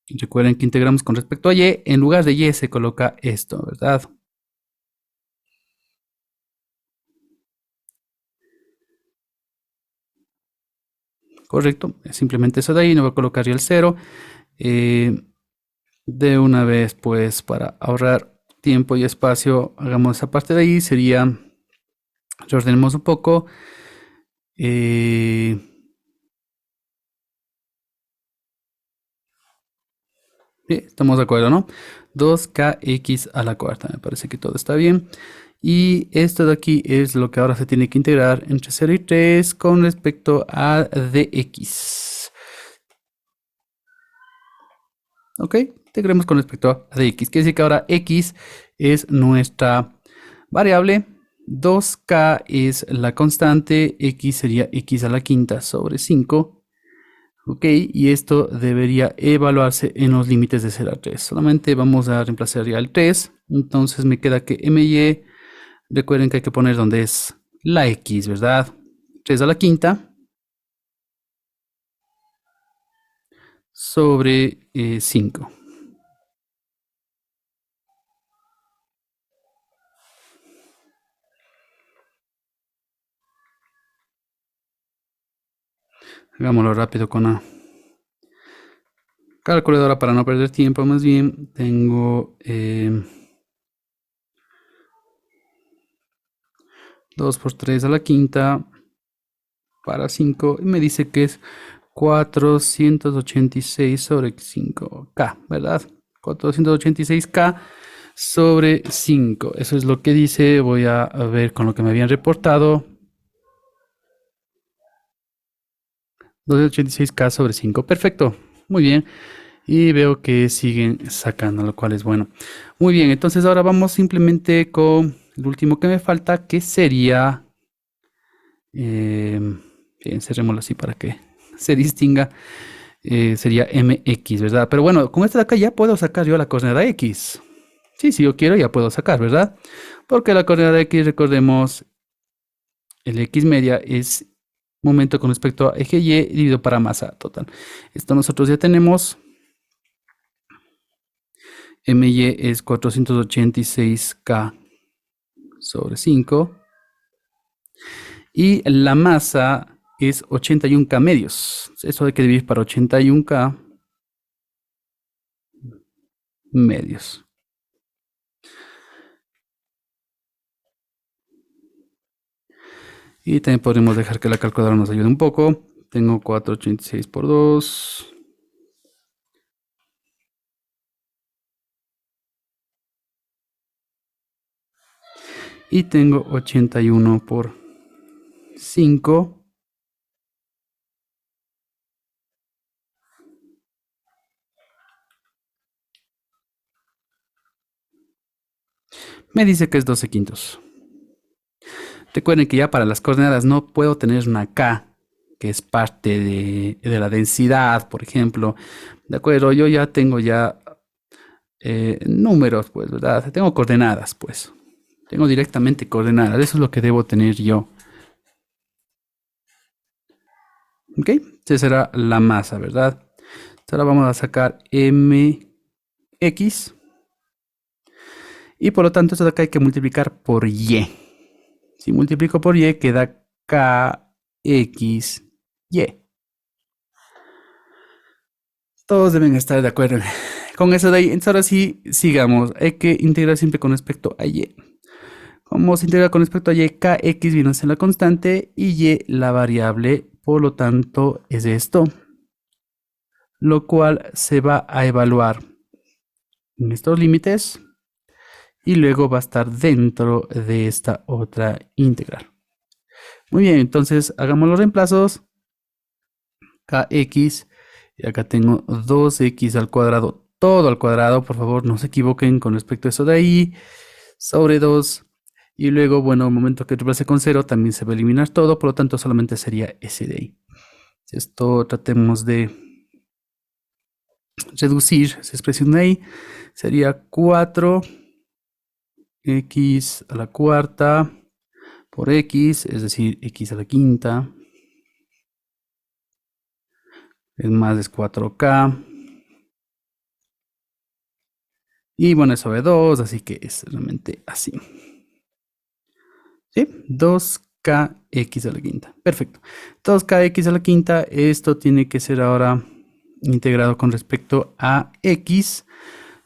recuerden que integramos con respecto a y, en lugar de y se coloca esto, ¿verdad? Correcto, simplemente eso de ahí, no voy a colocar ya el 0. De una vez, pues, para ahorrar tiempo y espacio, hagamos esa parte de ahí, sería, reordenemos un poco, estamos de acuerdo, ¿no? 2kx a la cuarta, me parece que todo está bien. Y esto de aquí es lo que ahora se tiene que integrar entre 0 y 3 con respecto a dx. ¿Ok? Integremos con respecto a dx. Quiere decir que ahora x es nuestra variable. 2k es la constante. X sería x a la quinta sobre 5. Ok, y esto debería evaluarse en los límites de 0 a 3. Solamente vamos a reemplazar ya el 3. Entonces me queda que my, recuerden que hay que poner donde es la x, ¿verdad? 3 a la quinta sobre 5. Hagámoslo rápido con la calculadora para no perder tiempo. Más bien tengo 2 por 3 a la quinta para 5 y me dice que es 486 sobre 5k, ¿verdad? 486k sobre 5. Eso es lo que dice. Voy a ver con lo que me habían reportado. 286k sobre 5. Perfecto. Muy bien. Y veo que siguen sacando, lo cual es bueno. Muy bien. Entonces ahora vamos simplemente con el último que me falta, que sería... bien, cerrémoslo así para que se distinga. Sería mx, ¿verdad? Pero bueno, con esta de acá ya puedo sacar yo la coordenada x. Sí, si yo quiero ya puedo sacar, ¿verdad? Porque la coordenada X, recordemos, el X media es momento con respecto a eje Y dividido para masa total. Esto nosotros ya tenemos. My es 486K sobre 5. Y la masa es 81K medios. Eso hay que dividir para 81K medios. Y también podremos dejar que la calculadora nos ayude un poco. Tengo 486 por 2. Y tengo 81 por 5. Me dice que es 12 quintos. Recuerden que ya para las coordenadas no puedo tener una K, que es parte de la densidad, por ejemplo. De acuerdo, yo ya tengo números, pues, ¿verdad? Tengo coordenadas, pues. Tengo directamente coordenadas. Eso es lo que debo tener yo. ¿Ok? Esa será la masa, ¿verdad? Ahora vamos a sacar mx. Y por lo tanto, esto de acá hay que multiplicar por y. Si multiplico por y, queda kxy. Todos deben estar de acuerdo con eso de ahí. Entonces, ahora sí, sigamos. Hay que integrar siempre con respecto a y. Como se integra con respecto a y, kx viene a ser la constante y y la variable. Por lo tanto, es esto. Lo cual se va a evaluar en estos límites. Y luego va a estar dentro de esta otra integral. Muy bien, entonces hagamos los reemplazos. Kx, y acá tengo 2x al cuadrado, todo al cuadrado, por favor no se equivoquen con respecto a eso de ahí, sobre 2, y luego, bueno, al momento que reemplace con 0 también se va a eliminar todo, por lo tanto solamente sería ese de ahí. Esto tratemos de reducir esa expresión de ahí, sería 4x a la cuarta por x, es decir, x a la quinta, es más es 4k. Y bueno, es sobre 2, así que es realmente así. ¿Sí? 2kx a la quinta. Perfecto. 2kx a la quinta, esto tiene que ser ahora integrado con respecto a x.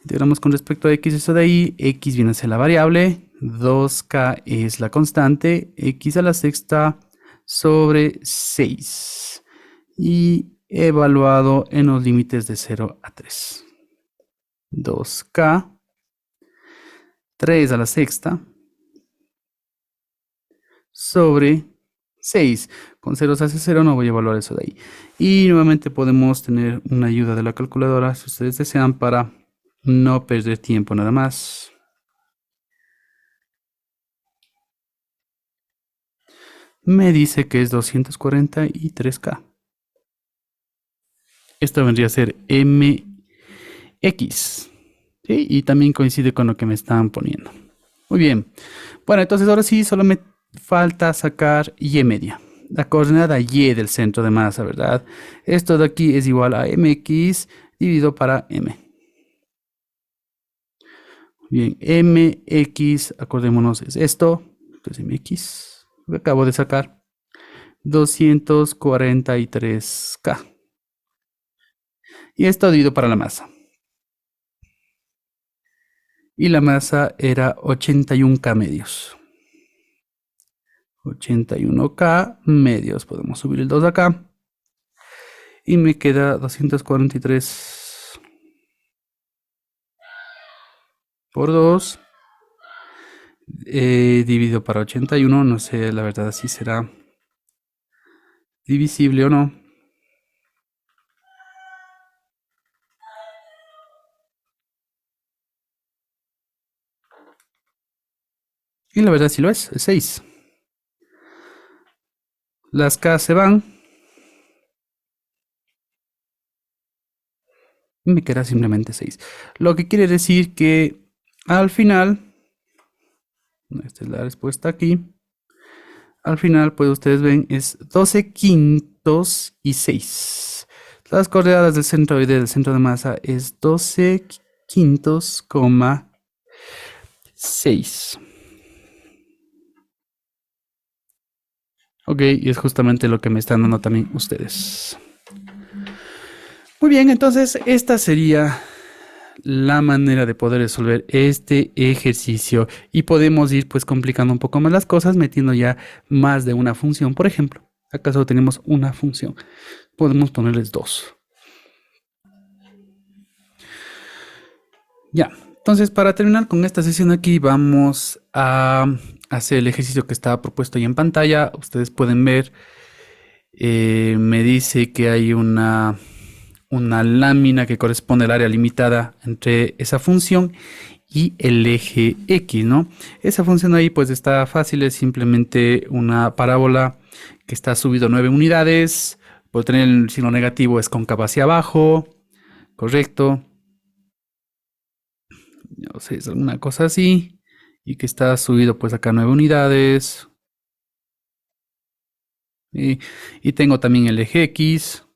Integramos con respecto a x, eso de ahí. X viene a ser la variable. 2k es la constante. X a la sexta sobre 6. Y evaluado en los límites de 0 a 3. 2k. 3 a la sexta sobre 6. Con 0 se hace 0, no voy a evaluar eso de ahí. Y nuevamente podemos tener una ayuda de la calculadora si ustedes desean para no perder tiempo nada más. Me dice que es 243k. Esto vendría a ser mx. ¿Sí? Y también coincide con lo que me están poniendo. Muy bien. Bueno, entonces ahora sí, solo me falta sacar y media. La coordenada y del centro de masa, ¿verdad? Esto de aquí es igual a mx dividido para m. Bien, mx, acordémonos, es esto. Esto es mx. Lo acabo de sacar. 243k. Y esto dividido para la masa. Y la masa era 81k medios. 81k medios. Podemos subir el 2 acá. Y me queda 243 por 2. Dividido para 81. No sé, la verdad, si será divisible o no. Y la verdad, sí lo es 6. Las k se van. Y me queda simplemente 6. Lo que quiere decir que Al final, esta es la respuesta aquí. Al final, pues ustedes ven, es 12 quintos y 6. Las coordenadas del centroide del centro de masa es 12 quintos, coma 6. Ok, y es justamente lo que me están dando también ustedes. Muy bien, entonces esta sería la manera de poder resolver este ejercicio y podemos ir pues complicando un poco más las cosas metiendo ya más de una función. Por ejemplo, acá solo tenemos una función. Podemos ponerles dos. Ya, entonces para terminar con esta sesión aquí vamos a hacer el ejercicio que estaba propuesto ahí en pantalla. Ustedes pueden ver, me dice que hay una lámina que corresponde al área limitada entre esa función y el eje X, ¿no? Esa función ahí pues está fácil, es simplemente una parábola que está subido 9 unidades, por tener el signo negativo es cóncava hacia abajo, correcto, no sé, es alguna cosa así, y que está subido pues acá 9 unidades, y tengo también el eje X,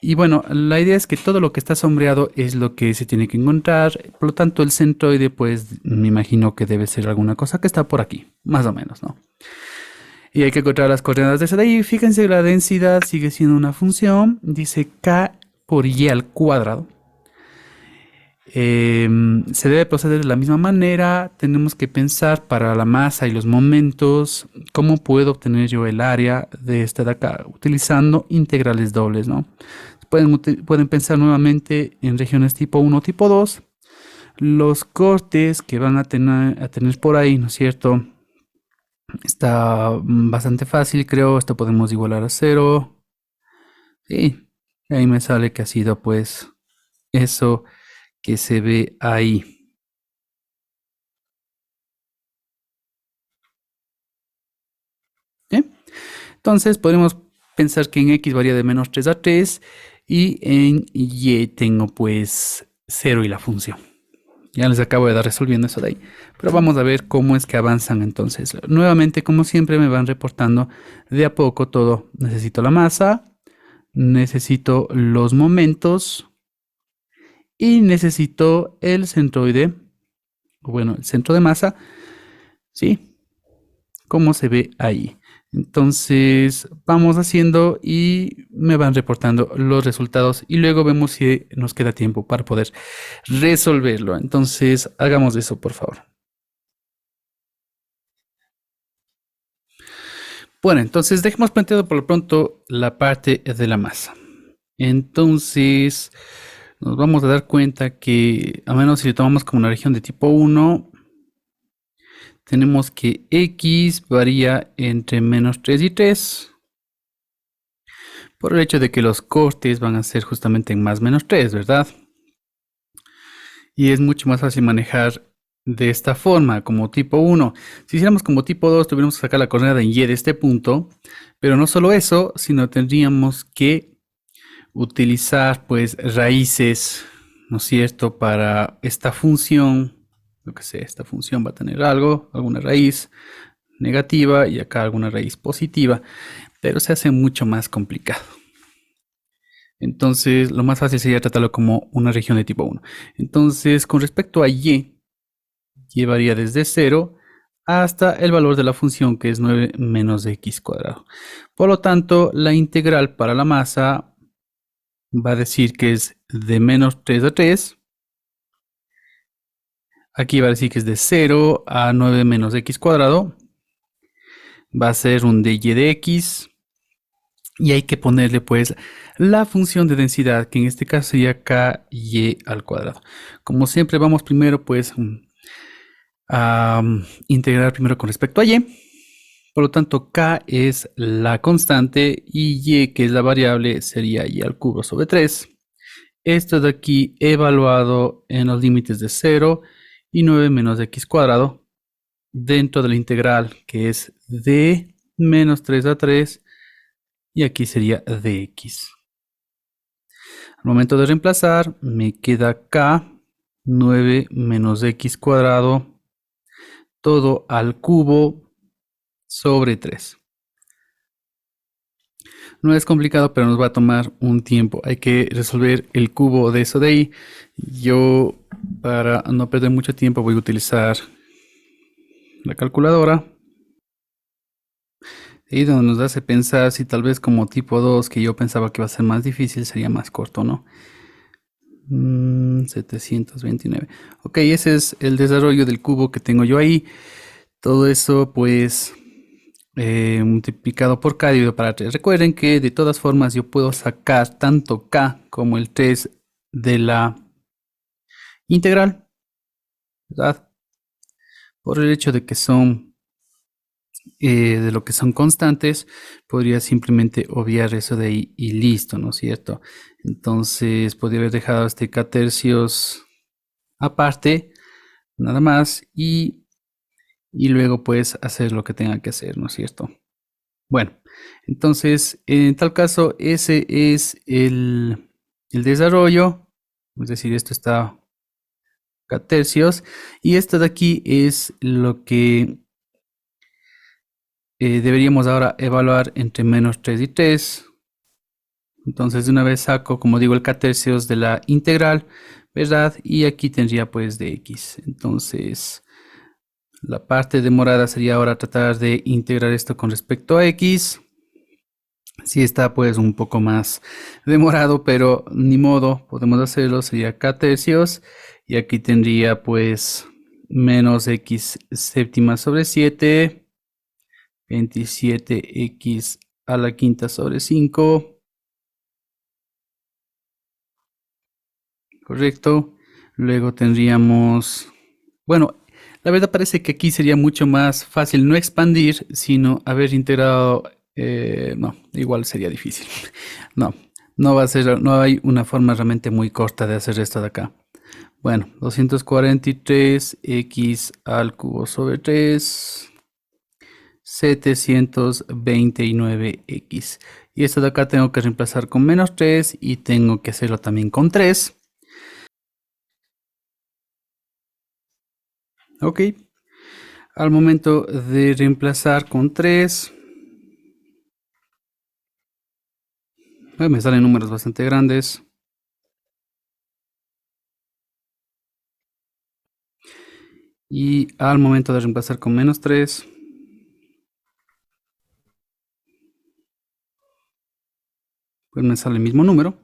y bueno, la idea es que todo lo que está sombreado es lo que se tiene que encontrar. Por lo tanto, el centroide, pues me imagino que debe ser alguna cosa que está por aquí, más o menos, ¿no? Y hay que encontrar las coordenadas de esa de ahí. Fíjense, la densidad sigue siendo una función. Dice k por y al cuadrado. Se debe proceder de la misma manera. Tenemos que pensar para la masa y los momentos cómo puedo obtener yo el área de esta de acá utilizando integrales dobles, ¿no? Pueden pensar nuevamente en regiones tipo 1, tipo 2. Los cortes que van a tener por ahí, ¿no es cierto? Está bastante fácil, creo. Esto podemos igualar a cero. Sí, ahí me sale que ha sido pues eso que se ve ahí. ¿Eh? Entonces podemos pensar que en x varía de menos 3 a 3 y en y tengo pues 0 y la función. Ya les acabo de dar resolviendo eso de ahí. Pero vamos a ver cómo es que avanzan entonces. Nuevamente, como siempre, me van reportando de a poco todo. Necesito la masa, necesito los momentos y necesito el centroide, o bueno, el centro de masa, ¿sí? Como se ve ahí. Entonces vamos haciendo y me van reportando los resultados y luego vemos si nos queda tiempo para poder resolverlo. Entonces hagamos eso, por favor. Bueno, entonces dejemos planteado por lo pronto la parte de la masa. Entonces nos vamos a dar cuenta que, a menos si lo tomamos como una región de tipo 1, tenemos que X varía entre menos 3 y 3, por el hecho de que los cortes van a ser justamente en más menos 3, ¿verdad? Y es mucho más fácil manejar de esta forma, como tipo 1. Si hiciéramos como tipo 2, tuviéramos que sacar la coordenada en y de este punto, pero no solo eso, sino tendríamos que utilizar pues raíces, ¿no es cierto?, para esta función. Lo que sea, esta función va a tener algo, alguna raíz negativa y acá alguna raíz positiva, pero se hace mucho más complicado. Entonces, lo más fácil sería tratarlo como una región de tipo 1. Entonces, con respecto a y varía desde 0 hasta el valor de la función, que es 9 menos x cuadrado. Por lo tanto, la integral para la masa va a decir que es de menos 3 a 3. Aquí va a decir que es de 0 a 9 menos x cuadrado. Va a ser un dy de x. Y hay que ponerle pues la función de densidad, que en este caso sería ky al cuadrado. Como siempre vamos primero pues a integrar primero con respecto a y. Por lo tanto, k es la constante y y, que es la variable, sería y al cubo sobre 3. Esto de aquí evaluado en los límites de 0 y 9 menos x cuadrado dentro de la integral, que es de menos 3 a 3, y aquí sería dx. Al momento de reemplazar, me queda K, 9 menos X cuadrado, todo al cubo sobre 3. No es complicado, pero nos va a tomar un tiempo. Hay que resolver el cubo de eso de ahí. Yo, para no perder mucho tiempo, voy a utilizar la calculadora. Y donde nos hace pensar si tal vez como tipo 2, que yo pensaba que iba a ser más difícil, sería más corto, ¿no? 729. Ok, ese es el desarrollo del cubo que tengo yo ahí. Todo eso, pues, multiplicado por K dividido para 3. Recuerden que de todas formas yo puedo sacar tanto K como el 3 de la integral, ¿verdad? Por el hecho de que son, de lo que son constantes, podría simplemente obviar eso de ahí y listo, ¿no es cierto? Entonces, podría haber dejado este K tercios aparte, nada más, y luego pues hacer lo que tenga que hacer, ¿no es cierto? Bueno, entonces en tal caso ese es el desarrollo, es decir, esto está K tercios, y esto de aquí es lo que deberíamos ahora evaluar entre menos 3 y 3. Entonces de una vez saco, como digo, el K tercios de la integral, ¿verdad? Y aquí tendría pues de X. Entonces la parte demorada sería ahora tratar de integrar esto con respecto a X. Sí está pues un poco más demorado, pero ni modo, podemos hacerlo. Sería K tercios y aquí tendría pues menos X séptima sobre 7, 27X a la quinta sobre 5. Correcto. Luego tendríamos, bueno, la verdad parece que aquí sería mucho más fácil no expandir, sino haber integrado, no, igual sería difícil. No, no va a ser, no hay una forma realmente muy corta de hacer esto de acá. Bueno, 243x al cubo sobre 3, 729x. Y esto de acá tengo que reemplazar con menos 3 y tengo que hacerlo también con 3. Ok, al momento de reemplazar con 3, me salen números bastante grandes. Y al momento de reemplazar con menos 3, pues me sale el mismo número,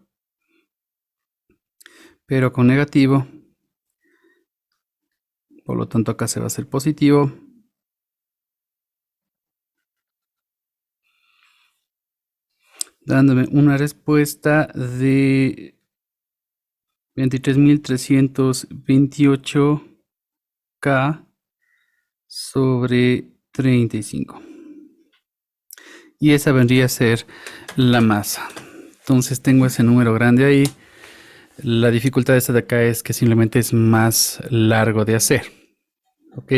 pero con negativo. Por lo tanto acá se va a hacer positivo. Dándome una respuesta de 23.328K sobre 35. Y esa vendría a ser la masa. Entonces tengo ese número grande ahí. La dificultad de esta de acá es que simplemente es más largo de hacer. Ok.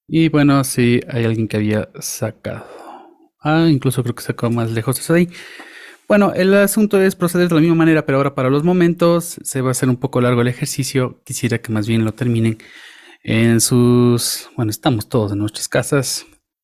Y bueno, sí, hay alguien que había sacado. Incluso creo que sacó más lejos eso de ahí. Bueno, el asunto es proceder de la misma manera, pero ahora para los momentos se va a hacer un poco largo el ejercicio. Quisiera que más bien lo terminen en sus... Bueno, estamos todos en nuestras casas.